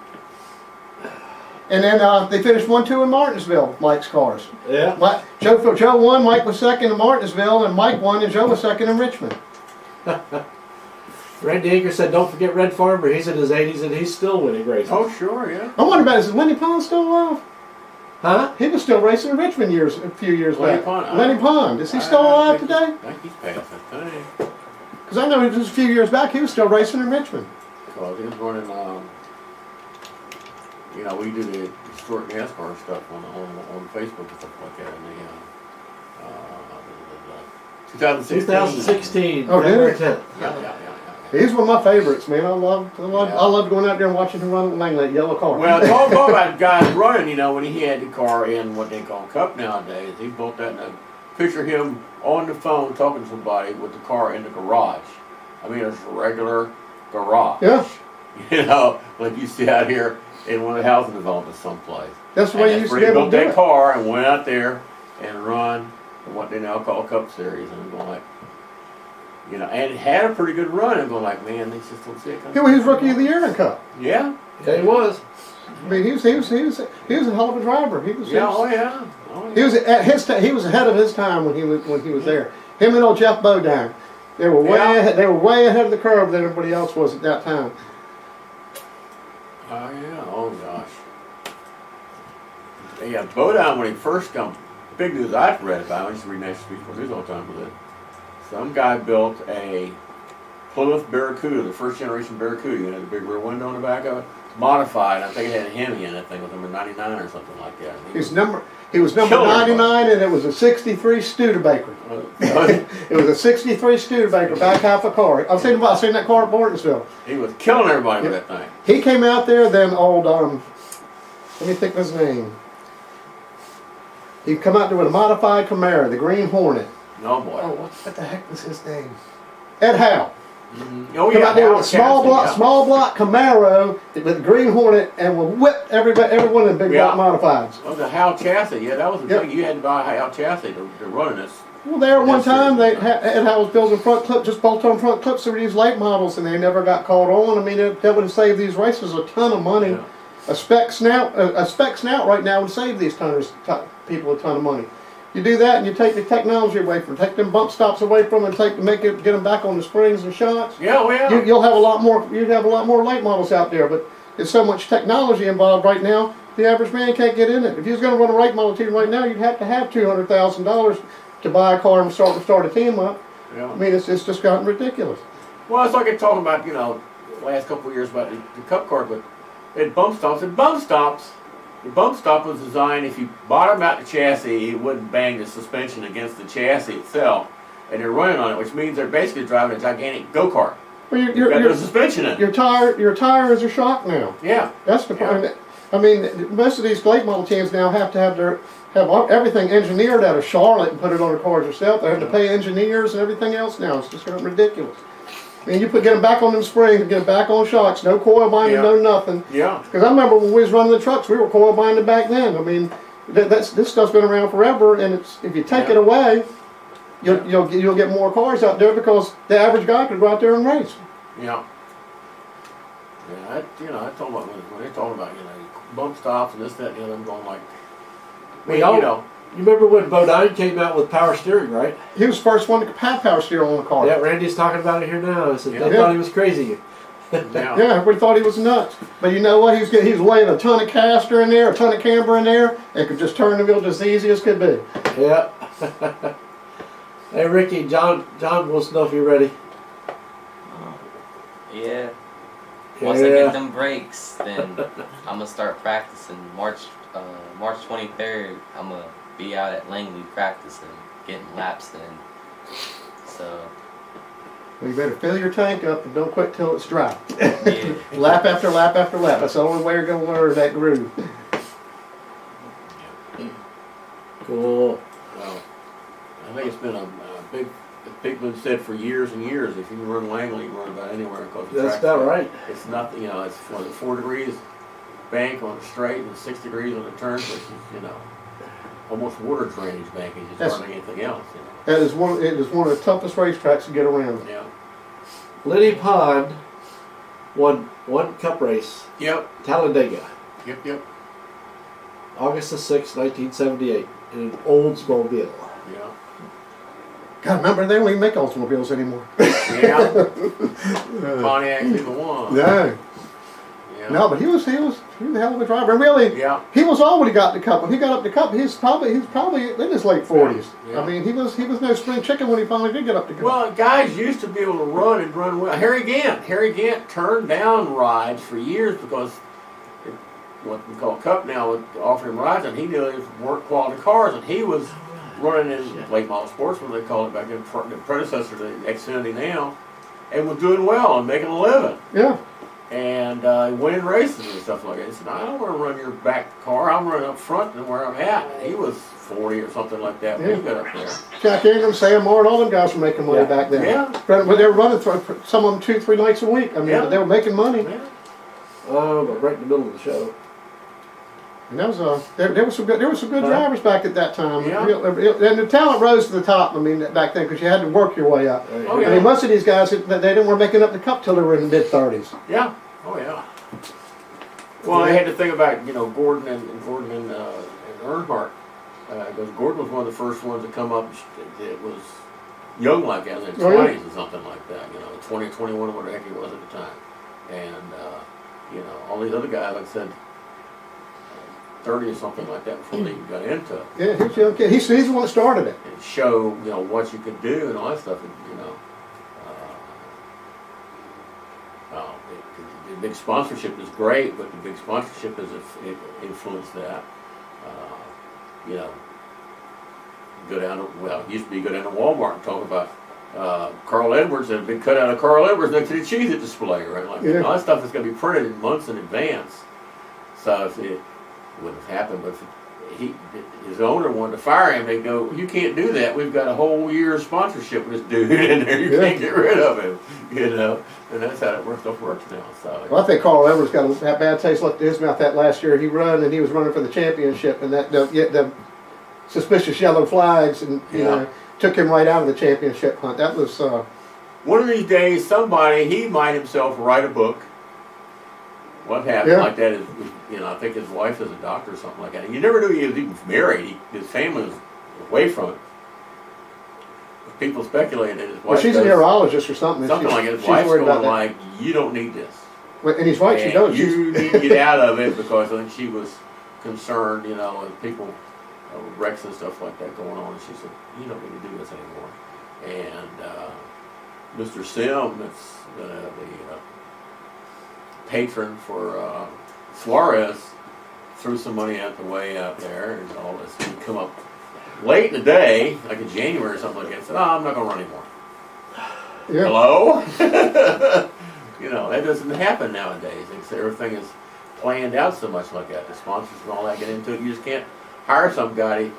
And then they finished 1-2 in Martinsville, Mike's cars.
Yeah.
Joe won, Mike was second in Martinsville, and Mike won, and Joe was second in Richmond.
Randy Aker said, don't forget Red Farmer. He's in his 80s and he's still winning races.
Oh, sure, yeah.
I wonder about, is Lenny Pond still alive?
Huh?
He was still racing in Richmond a few years
Lenny
back.
Pond.
Lenny Pond. Is he still alive today?
I think he's passed, I think.
Because I know just a few years back he was still racing in Richmond.
Because he was running, we do the historic NASCAR stuff on Facebook and stuff like that. And 2016.
Oh,
November
did
10th.
Yeah.
He's one of my favorites, man. I love going out there and watching him run that yellow car.
Well, it's all about guys running, when he had the car in what they call Cup nowadays. He built that in a picture of him on the phone talking to somebody with the car in the garage. I mean, it's a regular garage.
Yeah.
Like you see out here in one of the housing developments someplace.
That's the way you used to be able to do
built that
it.
car and went out there and run what they now call Cup Series. And I'm going like, You know, and it had a pretty good run. I'm going like, man, they just don't see it
He was rookie of the year in Cup.
Yeah.
Yeah, he was.
I mean, he was a hell of a driver. He was.
Yeah. Oh yeah. Oh,
He
yeah.
was at his. He was ahead of his time when he was there. Him and old Jeff Bodine. They were way ahead of the curve than everybody else was at that time.
Oh yeah. Oh gosh. Yeah, Bodine when he first come, big news I've read about. I used to read National Speed Sports News all the time with it. Some guy built a Plymouth Barracuda, the first generation Barracuda. You had the big rear window in the back of it, modified. I think it had a Hemi in that thing with number 99 or something like that.
He was number 99, and it was a '63 Studebaker. It was a '63 Studebaker, back half a car. I've seen that car at Bortonsville.
He was killing everybody with that thing.
He came out there, then old, let me think of his name. He'd come out there with a modified Camaro, the Green Hornet.
Oh boy.
Oh, what the heck was his name? Ed Howe.
Oh
Come
yeah.
out there with a
Hal Cassidy,
small block Camaro with the Green Hornet, and will whip every one of the big block modifieds.
Oh, the Hal chassis. Yeah, that was the thing. You had to buy a Hal chassis to run this.
Well, there at one time, Ed Howe was building front clip, just bolt-on front clips for these late models, and they never got caught on. I mean, that would have saved these racers a ton of money.
Yeah.
A spec snout right now would save these people a ton of money. You do that, and you take the technology away from, take them bump stops away from, and get them back on the springs and shocks.
Yeah, well.
You'll have a lot more. You'd have a lot more late models out there, but there's so much technology involved right now. The average man can't get in it. If he was going to run a late model team right now, you'd have to have $200,000 to buy a car and start a team up.
Yeah.
I mean, it's just gotten ridiculous.
Well, it's like I'm talking about, you know, the last couple of years about the Cup car, but it bump stops. And bump stops, the bump stop was designed, if you bottom out the chassis, it wouldn't bang the suspension against the chassis itself. And they're running on it, which means they're basically driving a gigantic go-kart.
Well,
You've got no suspension in it.
your tire is a shock now.
Yeah.
That's the problem. I mean, most of these late model teams now have to have everything engineered out of Charlotte and put it on the cars yourself. They have to pay engineers and everything else now. It's just gotten ridiculous. I mean, get them back on them springs, get them back on shocks, no coil binding, no nothing.
Yeah.
Because I remember when we was running the trucks, we were coil binding back then. I mean, this stuff's been around forever, and if you take it away, you'll get more cars out there because the average guy could go out there and race.
Yeah. Yeah, I told about when they're talking about, bump stops and this, that, and the other, I'm going like,
You remember when Bodine came out with power steering, right?
He was the first one to have power steering on the car.
Yeah, Randy's talking about it here now. He said
Yeah.
they thought he was crazy.
Yeah.
Yeah, everybody thought he was nuts. But you know what? He was laying a ton of caster in there, a ton of camber in there, and could just turn the wheel just as easy as could be.
Yeah. Hey, Ricky, John wants to know if you're ready.
Yeah. Once I get them brakes, then I'm gonna start practicing. March 23rd, I'm gonna be out at Langley practicing, getting laps in. So.
You better fill your tank up and don't quit till it's dry.
Yeah.
Lap after lap after lap. That's the only way you're going to learn that groove.
Cool.
Well, I think it's been a big been said for years and years. If you can run Langley, you can run about anywhere because the
That's
track's
about right.
It's nothing. It's 4 degrees bank on a straight and 6 degrees on a turn, which is almost water drainage banking. Just hardly anything else.
It is one of the toughest racetracks to get around.
Yeah.
Lenny Pond won one cup race.
Yep.
Talladega.
Yep.
August the 6th, 1978, in an Oldsmobile.
Yeah.
God, remember they don't even make Oldsmobiles anymore.
Yeah. Pontiac either one.
No.
Yeah.
No, but he was a hell of a driver. Really,
Yeah.
he was all when he got the cup. When he got up the cup, he's probably in his late 40s.
Yeah.
I mean, he was no spring chicken when he finally did get up the cup.
Well, guys used to be able to run well. Harry Gant turned down rides for years because what we call Cup now would offer him rides, and he knew it weren't quality cars, and he was running in late model sportsman, they call it back then, the predecessor to Xfinity now, and was doing well and making a living.
Yeah.
And winning races and stuff like that. He said, I don't want to run your back car. I'm running up front and where I'm at. And he was 40 or something like that when he got up there.
Jack Ingram, Sam Moore, all them guys were making money back then.
Yeah.
But they were running for some of them 2-3 nights a week. I mean, but they were making money.
Yeah.
Oh, but right in the middle of the show.
And that was there were some good drivers back at that time.
Yeah.
And the talent rose to the top. I mean, back then, because you had to work your way up.
Oh,
I
yeah.
mean, most of these guys, they didn't want making up the cup till they were in the mid-30s.
Yeah. Oh yeah. Well, I had to think about Gordon and Earnhardt, because Gordon was one of the first ones to come up that was young like that, in the 20s or something like that. 20, 21, whatever the heck he was at the time, and all these other guys, like I said, 30 or something like that before they even got into it.
Yeah, he's a young kid. He's the one that started it.
And show what you could do and all that stuff. The big sponsorship is great, but the big sponsorship has influenced that. Go down to, it used to be go down to Walmart and talk about Carl Edwards and a big cutout of Carl Edwards next to the Cheez-It display, right? Like all that stuff is going to be printed months in advance. So if it wouldn't have happened, but if his owner wanted to fire him, they'd go, "You can't do that. We've got a whole year's sponsorship with this dude in there. You can't get rid of him." And that's how it works now. So
Well, I think Carl Edwards got a bad taste left in his mouth that last year. He was running for the championship, and the suspicious yellow flags, and took him right out of the championship hunt. That was
one of these days, he might himself write a book. What happened like that is, I think his wife is a doctor or something like that. And you never knew he was even married. His family was away from it. People speculated that his wife.
Well, she's a neurologist or something.
Something like his wife's going like, "You don't need this."
And he's right. She does.
You need to get out of it, because I think she was concerned, and people wrecks and stuff like that going on. And she said, "You don't need to do this anymore." And Mr. Sim, that's the patron for Suarez, threw some money out the way out there, and all this. He'd come up late in the day, like in January or something like that, and said, I'm not going to run anymore. Yeah. Hello? That doesn't happen nowadays. Everything is planned out so much like that. The sponsors and all that get into it. You just can't hire somebody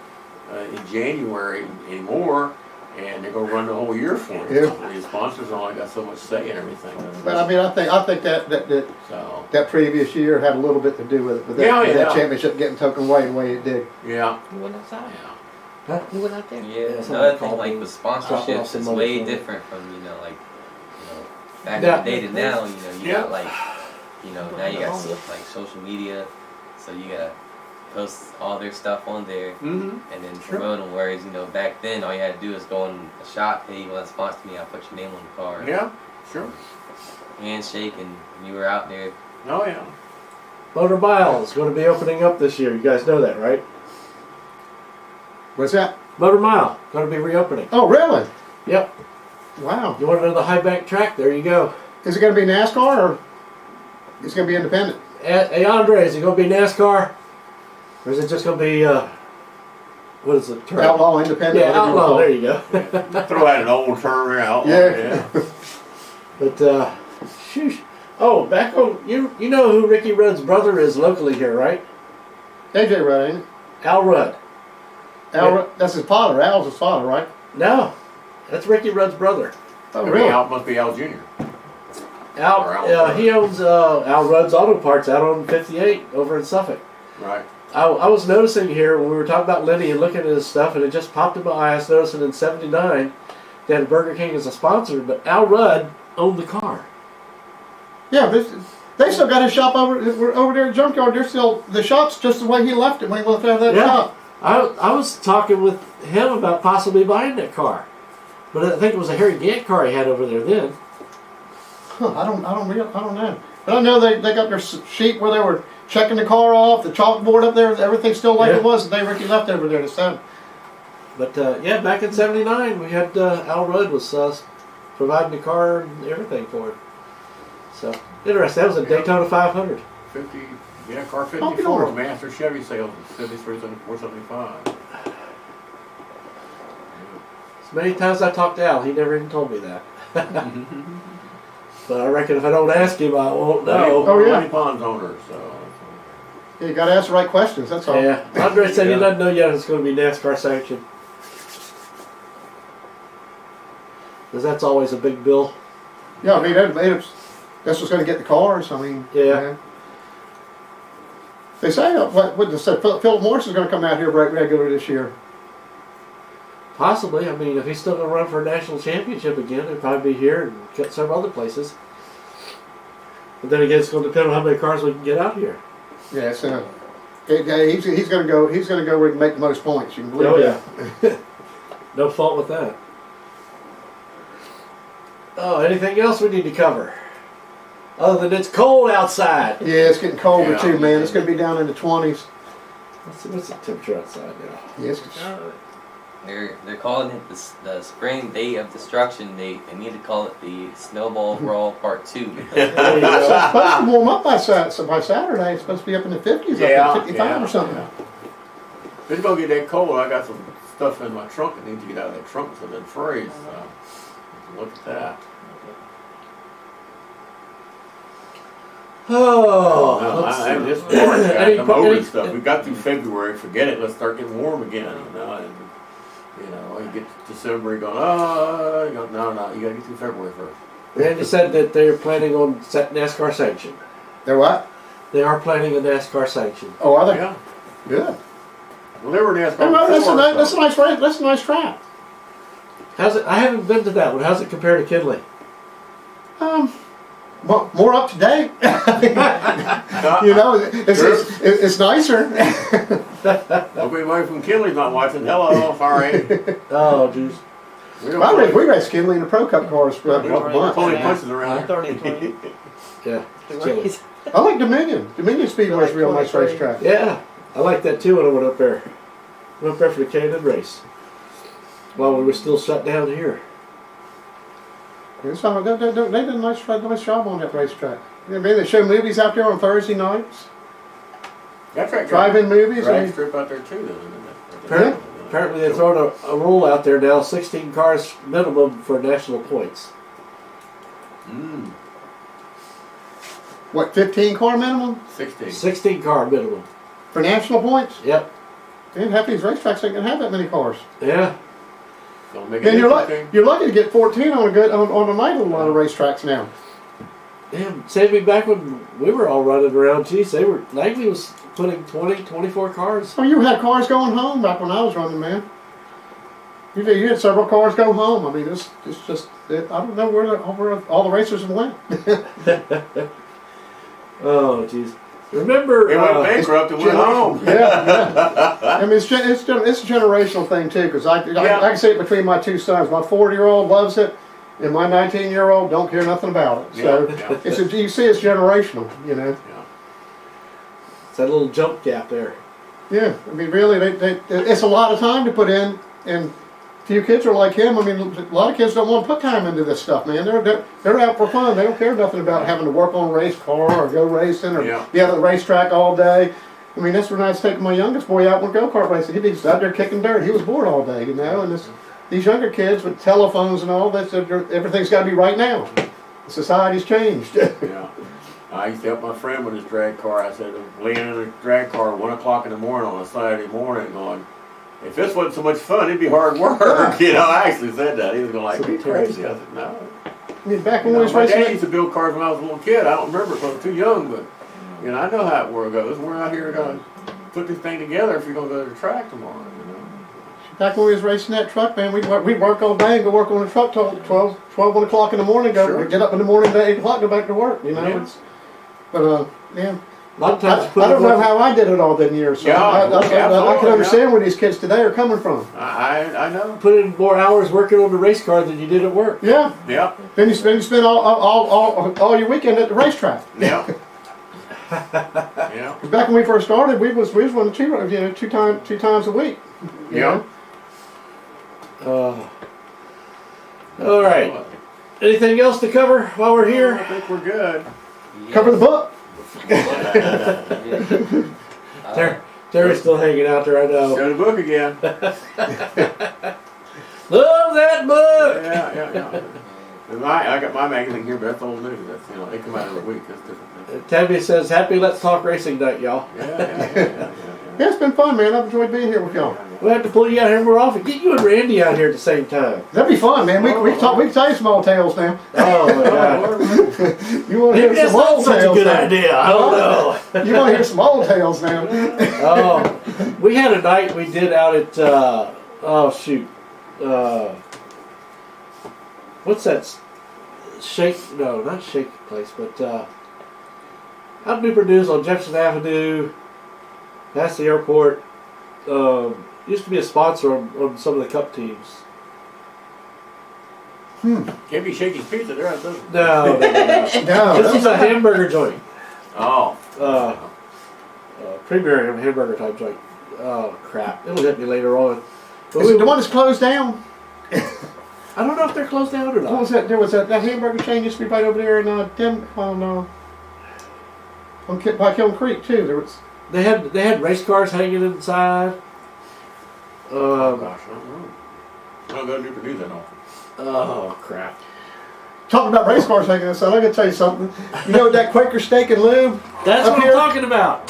in January anymore, and they're going to run the whole year for you. Yeah. The sponsors only got so much say in everything.
But I mean, I think that previous year had a little bit to do with it. With that championship getting taken away the way it did.
Yeah.
You went outside.
Yeah.
Huh? You went out there.
Yeah. Another thing, like with sponsorships, it's way different from back in the day to now. You got now you got like social media, so you gotta post all their stuff on there, and then promote them. Whereas back then, all you had to do is go in a shop. Hey, you want to sponsor me? I'll put your name on the card.
Yeah, sure.
Handshake, and you were out there.
Oh yeah.
Motor Mile is going to be opening up this year. You guys know that, right?
What's that?
Motor Mile going to be reopening.
Oh, really?
Yep.
Wow.
You want to know the high bank track? There you go.
Is it going to be NASCAR or is it going to be independent?
Hey Andre, is it going to be NASCAR? Or is it just going to be, what is it? Term?
Outlaw, independent?
Yeah, outlaw, there you go.
Throw out an old term here, outlaw.
Yeah.
But, shoosh. Oh, back on, you know who Ricky Rudd's brother is locally here, right?
AJ Rudd, ain't it?
Al Rudd.
Rudd, that's his father. Al's his father, right?
No, that's Ricky Rudd's brother.
Oh, really?
Must be Al Jr.
Al, he owns Al Rudd's Auto Parts out on 58 over in Suffolk.
Right.
I was noticing here when we were talking about Lenny and looking at his stuff, and it just popped in my eye. I was noticing in '79 they had Burger King as a sponsor, but Al Rudd owned the car.
Yeah, they still got his shop over there at Junkyard. They're still, the shop's just the way he left it when he left out of that shop.
I was talking with him about possibly buying that car, but I think it was a Harry Gant car he had over there then.
Huh, I don't know. But I know they got their sheet where they were checking the car off, the chalkboard up there, everything's still like it was the day Ricky left over there this time.
But back in '79 we had Al Rudd was providing the car and everything for it. So interesting. That was a Daytona 500.
Car 54, Master Chevy sales, 73,475.
As many times I talked to Al, he never even told me that. But I reckon if I don't ask him, I won't know.
Money Pond's owner, so.
Yeah, you got to ask the right questions. That's all.
Yeah, Andre said he doesn't know yet if it's going to be NASCAR sanctioned. Because that's always a big bill.
Yeah, I mean, that's what's going to get the cars. I mean,
yeah.
They say, what they said, Philip Morris is going to come out here regular this year.
Possibly. I mean, if he's still going to run for a national championship again, he'll probably be here and get several other places. But then again, it's going to depend on how many cars we can get out here.
Yeah, so he's going to go. He's going to go where he can make the most points. You can believe
yeah. No fault with that. Oh, anything else we need to cover? Other than it's cold outside.
Yeah, it's getting colder
Yeah.
too, man. It's going to be down in the 20s.
What's the temperature outside now?
Yes.
They're calling it the spring day of destruction. They need to call it the snowball brawl part 2.
There you
It's
go.
supposed to warm up by Saturday. It's supposed to be up in the 50s, up to 55 or something.
Yeah. If it's gonna get that cold, I got some stuff in my trunk that needs to get out of that trunk so it doesn't freeze. So look at that.
Oh,
No,
let's
I'm
see.
just bored, guys.
Any-
I'm over
any-
this stuff. We got through February. Forget it. Let's start getting warm again. And you get to December, you go, no. You gotta get through February first.
Randy said that they're planning on NASCAR sanction.
They're what?
They are planning a NASCAR sanction.
Oh, are they?
Yeah.
Good.
Well, they were NASCAR
Hey, well,
before,
that's a
so-
nice race. That's a nice track.
How's it? I haven't been to that one. How's it compared to Kinley?
More up to date. You know, it's nicer.
Hopefully, anybody from Kinley's not watching. Hello, sorry.
Oh, jeez.
We raced Kinley in the Pro Cup cars for a month.
Pony punches around.
30 and 20.
Yeah. It's chilly.
I like Dominion. Dominion Speedway is a real nice
23.
racetrack.
Yeah, I like that too when I went up there. Went up there for the Canadian race. While we were still shut down here.
They did a nice job on that racetrack. I mean, they show movies out there on Thursday nights.
That's right.
Drive-in movies. I
Drag
mean,
strip out there too, isn't
Yeah.
it?
Apparently they're throwing a rule out there now, 16 cars minimum for national points.
Mm,
what, 15 car minimum
16.
16 car minimum.
for national points?
Yep.
And half these racetracks ain't gonna have that many cars.
Yeah.
Don't make it
And
interesting.
you're lucky to get 14 on a night on a lot of racetracks now.
Damn, Sammy, back when we were all running around, geez, Langley was putting 20, 24 cars.
Oh, you had cars going home back when I was running, man. You had several cars go home. I mean, it's just I don't know where all the racers went.
Oh, jeez. Remember,
They went bankrupt and went home.
Yeah. I mean, it's a generational thing too, because I can see it between my two sons. My 40-year-old loves it, and my 19-year-old don't care nothing about it. So
Yeah.
you see, it's generational, you know.
it's that little jump gap there.
Yeah, I mean, really, it's a lot of time to put in, and few kids are like him. I mean, a lot of kids don't want to put time into this stuff, man. They're out for fun. They don't care nothing about having to work on a race car or go racing or be out at the racetrack all day. I mean, that's when I was taking my youngest boy out with go-kart racing. He was out there kicking dirt. He was bored all day, you know. And these younger kids with telephones and all that, everything's got to be right now. Society's changed.
Yeah. I used to help my friend with his drag car. I said, laying in a drag car at 1 o'clock in the morning on a Saturday morning going, if this wasn't so much fun, it'd be hard work. You know, I actually said that. He was going like, be crazy. I said, no.
I mean, back when we was
My dad
racing,
used to build cars when I was a little kid. I don't remember because I was too young, but you know, I know how it goes. We're out here going to put this thing together if you're going to go to the track tomorrow. You know.
back when we was racing that truck, man, we'd work all day and go work on the truck till 1 o'clock in the morning. We'd get up in the morning at 8 o'clock, go back to work. You know,
Yeah.
yeah.
A lot of times you put
I don't
it
know
on-
how I did it all them years. So
Yeah,
I can
absolutely,
understand where these kids today are coming from.
I know.
put in more hours working on the race car than you did at work.
Yeah.
Yeah.
Then you spend all your weekend at the racetrack.
Yeah. Yeah.
Back when we first started, we was running two times a week. you
Yeah.
know?
All right. Anything else to cover while we're
I
here?
think we're good.
Cover the book.
Terry's still hanging out there, I know.
Show the book again.
Love that book!
Yeah. And I got my magazine here, but that's old news. That's, you know, they come out every week. That's different.
Tabby says, happy Let's Talk Racing Night, y'all.
Yeah.
Yeah, it's been fun, man. I've enjoyed being here with y'all.
We'll have to pull you out here more often. Get you and Randy out here at the same time.
That'd be fun, man. We can tell you some old tales now.
Oh, my God.
You want to
Maybe
hear
that's
some
not
old
such a
tales
good
now?
idea. I don't know.
You want to hear some old tales now?
Oh, we had a night we did out at, oh, shoot. What's that? No, not Shake Place, but out in Newport News on Jefferson Avenue, past the airport. Used to be a sponsor on some of the Cup teams.
Can't be Shakey's Pizza there, does it?
No. This is a hamburger joint.
Oh.
Premier hamburger type joint. Oh, crap. It'll hit me later on. But
Is it the one that's closed down?
I don't know if they're closed down or not.
What was that? There was that hamburger chain used to be right over there in by Kiln Creek too. There was.
They had race cars hanging inside.
Oh, gosh, I don't know. I don't go to Newport News that often.
Oh, crap.
Talking about race cars hanging inside, I gotta tell you something. You know that Quaker Steak and Lube?
That's
up
what
here?
I'm talking about.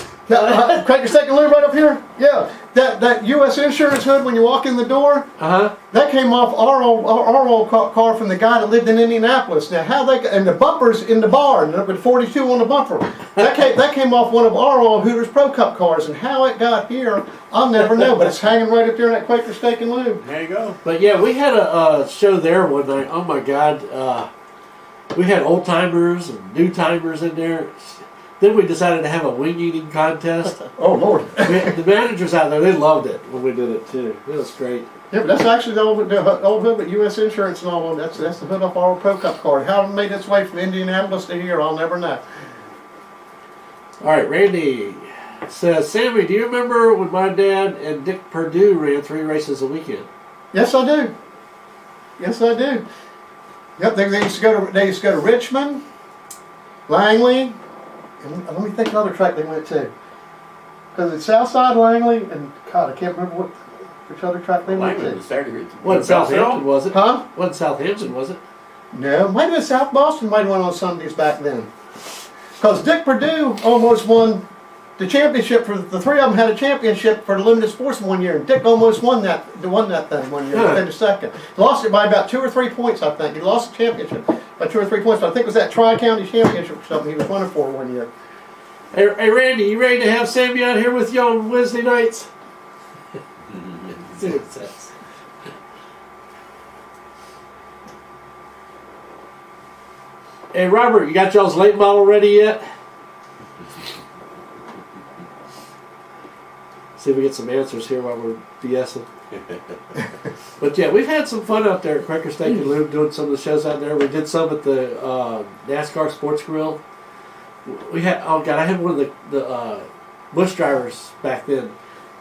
Quaker Steak and Lube right up here? Yeah. That U.S. insurance hood when you walk in the door, that came off our old car from the guy that lived in Indianapolis. Now and the bumpers in the bar, and with 42 on the bumper, that came off one of our old Hooters Pro Cup cars. And how it got here, I'll never know. But it's hanging right up there in that Quaker Steak and Lube.
There you go.
But yeah, we had a show there one night. Oh my God. We had old timers and new timers in there. Then we decided to have a wing eating contest.
Oh Lord!
The managers out there, they loved it when we did it too. It was great.
Yeah, but that's actually the old hood with U.S. insurance and all. That's the hood off our Pro Cup card. How it made its way from Indianapolis to here, I'll never know.
All right, Randy says, Sammy, do you remember when my dad and Dick Perdue ran 3 races a weekend?
Yes, I do. Yes, I do. Yep, they used to go to Richmond, Langley. And let me think another track they went to. Because it's Southside, Langley, and God, I can't remember which other track they went
Langley
to.
was Saturday.
Wasn't Southampton, was it?
Huh?
Wasn't Southampton, was it?
No, might have been South Boston. Might have won on Sundays back then. Because Dick Perdue almost won the championship for the 3 of them had a championship for the limited sports one year, and Dick almost won that thing one year. He finished second. Lost it by about 2 or 3 points, I think. He lost the championship by 2 or 3 points. But I think it was that Tri-County Championship or something he was running for one year.
Hey Randy, you ready to have Sammy out here with you on Wednesday nights? See what it says. Hey Robert, you got y'all's late model ready yet? See if we get some answers here while we're BSing. But yeah, we've had some fun out there at Quaker Steak and Lube doing some of the shows out there. We did some at the NASCAR Sports Grill. We had, oh God, I had one of the bush drivers back then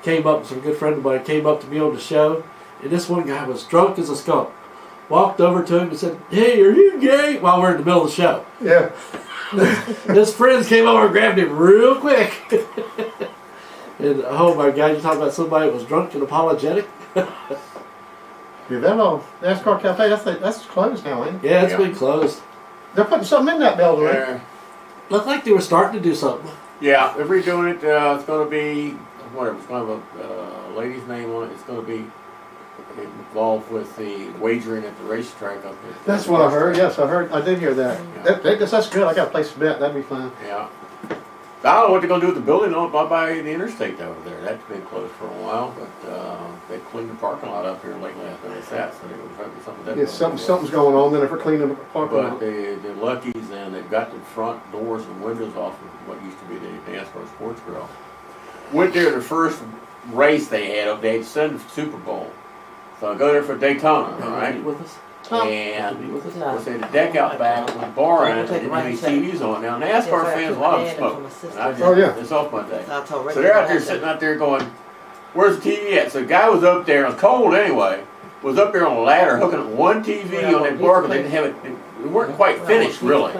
came up, some good friend of mine came up to me on the show, and this one guy was drunk as a skunk. Walked over to him and said, "Hey, are you gay?" While we're in the middle of the show.
Yeah.
His friends came over and grabbed him real quick. And oh my God, you talking about somebody that was drunk and apologetic?
Yeah, that old NASCAR Cafe, that's closed now, ain't it?
Yeah, it's been closed.
They're putting something in that building, right?
Yeah.
Looked like they were starting to do something.
Yeah, they're redoing it. It's going to be, whatever, it's going to have a lady's name on it. It's going to be involved with the wagering at the racetrack up there.
That's what I heard. Yes, I did hear that.
Yeah.
That's good. I got a place to bet. That'd be fun.
Yeah. I don't know what they're going to do with the building by the interstate over there. That's been closed for a while, but they cleaned the parking lot up here lately after they sat, so they were trying to do something
Yeah,
different.
something's going on then if we're cleaning the parking
But
lot.
they're Luckies, and they've got the front doors and windows off of what used to be the NASCAR Sports Grill. Went there the first race they had Sunday Super Bowl. So I go there for Daytona, all right?
Meet with us?
And
Meet with us?
what's say the deck out back with the bar in it, and any TVs on. Now NASCAR fans, a lot of them smoke.
Oh, yeah.
It's off my day. So they're out there sitting out there going, "Where's the TV at?" So the guy was up there, it was cold anyway, was up there on a ladder hooking up one TV on that bar, but they didn't have it. They weren't quite finished really.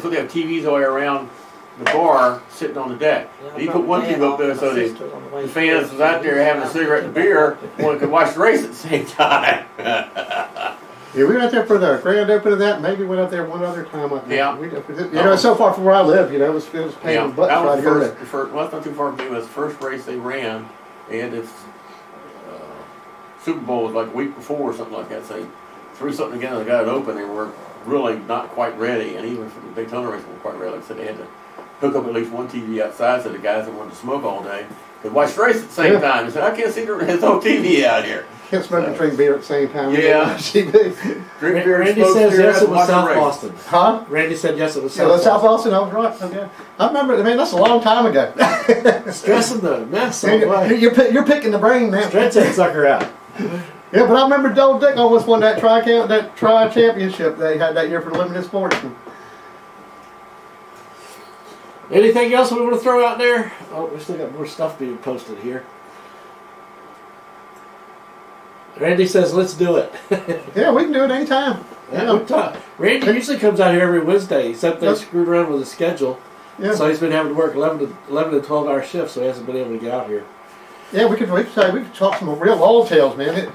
So they have TVs all the way around the bar sitting on the deck. And he put one TV up there so the fans was out there having a cigarette and beer, one could watch the race at the same time.
Yeah, we went out there for the grand opening of that. Maybe went out there one other time. I think.
Yeah.
It's so far from where I live. It was pain
Yeah,
in the butt
that
to try
was
to go
the
there.
first, well, it's not too far from me. It was the first race they ran. They had this Super Bowl was like a week before or something like that. So they threw something together, they got it open. They were really not quite ready, and even for the Daytona race, they weren't quite ready. Like I said, they had to hook up at least one TV outside so the guys that wanted to smoke all day could watch the race at the same time. He said, I can't see there's no TV out here.
Can't smoke and drink beer at the same time.
Yeah.
TV.
Drink beer,
Randy
smoke
says
cigarettes,
yes, it was
watch the
South
race.
Boston.
Huh?
Randy said yes, it was
Yeah,
South
that's South
Boston.
Boston. I was right. Okay. I remember. Man, that's a long time ago.
Stressing the mess
Man,
away.
you're picking the brain now.
Stretch that sucker out.
Yeah, but I remember Joe Dick almost won that tri championship they had that year for the limited sportsman.
Anything else we want to throw out there? Oh, we still got more stuff being posted here. Randy says, let's do it.
Yeah, we can do it anytime.
Randy usually comes out here every Wednesday, except they screwed around with his schedule.
Yeah.
So he's been having to work 11 to 12-hour shifts, so he hasn't been able to get out here.
Yeah, we could talk some real old tales, man.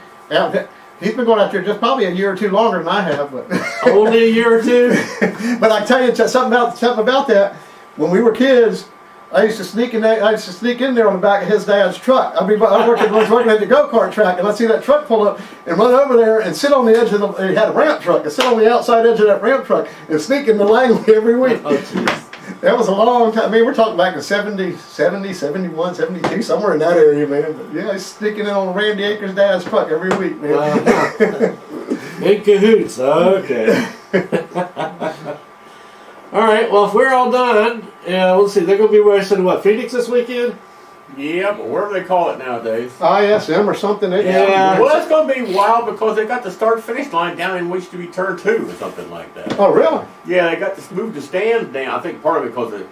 He's been going out there just probably a year or two longer than I have, but
Only a year or two?
but I can tell you something about that. When we were kids, I used to sneak in there. I used to sneak in there on the back of his dad's truck. I was working at the go-kart track, and I see that truck pull up and run over there and sit on the edge of the. He had a ramp truck, and sit on the outside edge of that ramp truck and sneak into Langley every week.
Oh, jeez.
That was a long time. I mean, we're talking back in 70, 71, 72, somewhere in that area, man. But yeah, he's sneaking in on Randy Akers' dad's truck every week, man.
In cahoots. Okay. All right. Well, if we're all done, let's see. They're going to be racing what? Phoenix this weekend?
Yeah, but whatever they call it nowadays.
ISM or something.
Yeah.
Well, it's going to be wild because they got the start-finish line down in which to be turn 2 or something like that.
Oh, really?
Yeah, they got to move the stands down. I think part of it because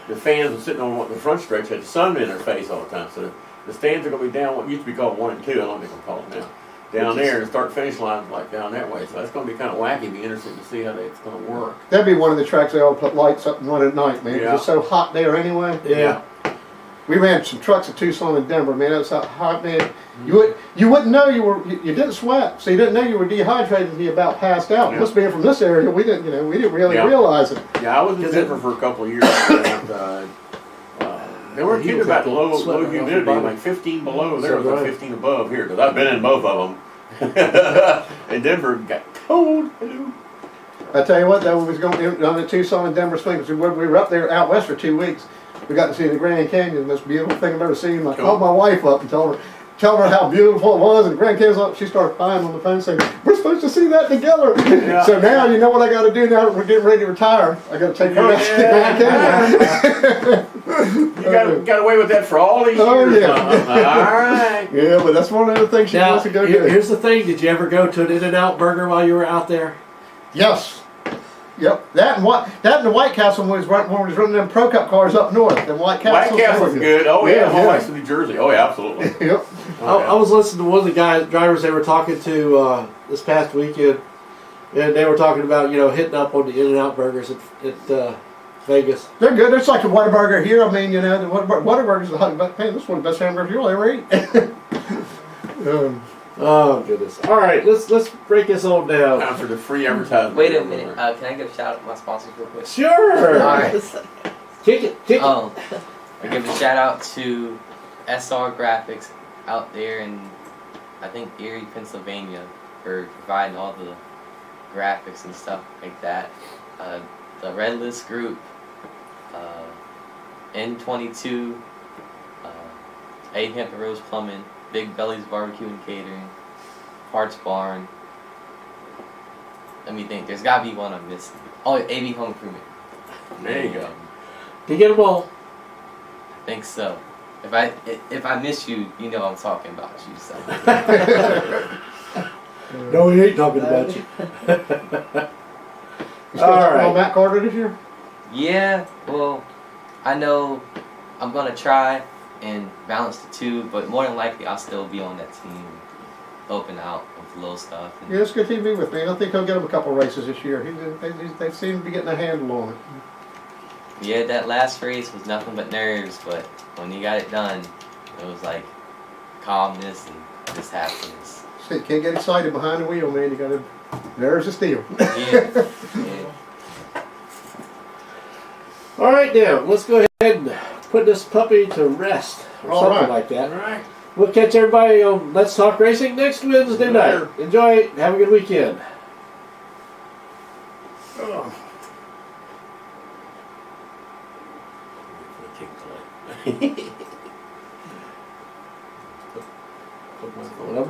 the fans were sitting on the front stretch had the sun in their face all the time. So the stands are going to be down what used to be called 1 and 2. I don't think they'll call it now. Down there, and the start-finish line like down that way. So that's going to be kind of wacky. Be interesting to see how it's going to work.
That'd be one of the tracks they all put lights up and run at night, man.
Yeah.
It's so hot there anyway.
Yeah.
We ran some trucks at Tucson and Denver, man. It was so hot, man. You wouldn't know you didn't sweat, so you didn't know you were dehydrated until you about passed out.
Yeah.
Just being from this area, we didn't really
Yeah.
realize it.
Yeah, I was in Denver for a couple of years. And, they weren't kidding about low humidity, like 15 below there was like 15 above here, because I've been in both of them. And Denver got cold.
I tell you what, though, we was going on the Tucson and Denver swing. We were up there out west for 2 weeks. We got to see the Grand Canyon, the most beautiful thing I've ever seen. I called my wife up and told her how beautiful it was, and the Grand Canyon's up. She started crying on the phone saying, "We're supposed to see that together."
Yeah.
So now you know what I got to do now that we're getting ready to retire. I got to take her out to the Grand Canyon.
You got away with that for all these years.
Oh, yeah.
All right.
Yeah, but that's one of the things she
Now,
wants to go do.
here's the thing. Did you ever go to an In-N-Out Burger while you were out there?
Yes. Yep. That and the White Castle when we was running them Pro Cup cars up north. The White
White
Castle.
Castle's good. Oh yeah, my
yeah.
wife's in New Jersey. Oh yeah, absolutely.
Yep.
Oh,
I was listening to one of the drivers they were talking to this past weekend, and they were talking about hitting up on the In-N-Out Burgers at Vegas.
They're good. It's like a Whataburger here. I mean, the Whataburger's man, this is one of the best hamburgers you'll ever eat.
Oh goodness! All right, let's break this all down.
Time for the free advertisement.
Wait a minute. Can I give a shout out to my sponsors real quick?
Sure.
All right.
Kick it.
I give a shout out to SR Graphics out there in, I think, Erie, Pennsylvania, for providing all the graphics and stuff like that. The Red List Group, N22, A Hampton Rose Plumbing, Big Belly's Barbecue and Catering, Parts Barn. Let me think. There's got to be one I'm missing. Oh, AB Home Improvement.
There you go.
Did you get them all?
I think so. If I miss you, you know I'm talking about you. So.
No, we ain't talking about you.
You still on Matt Carter this year?
Yeah. Well, I know I'm gonna try and balance the two, but more than likely I'll still be on that team, helping out with little stuff.
Yeah, it's good to be with me. I think he'll get him a couple races this year. They seem to be getting a handle on it.
Yeah, that last race was nothing but nerves, but when he got it done, it was like calmness and just happiness.
See, can't get excited behind the wheel, man. You gotta. There's the steel.
Yeah. Yeah.
All right, now let's go ahead and put this puppy to rest or
All
something
right.
like that.
All right.
We'll catch everybody on Let's Talk Racing next Wednesday night. Enjoy it. Have a good weekend.
Oh.
Put my phone
Well,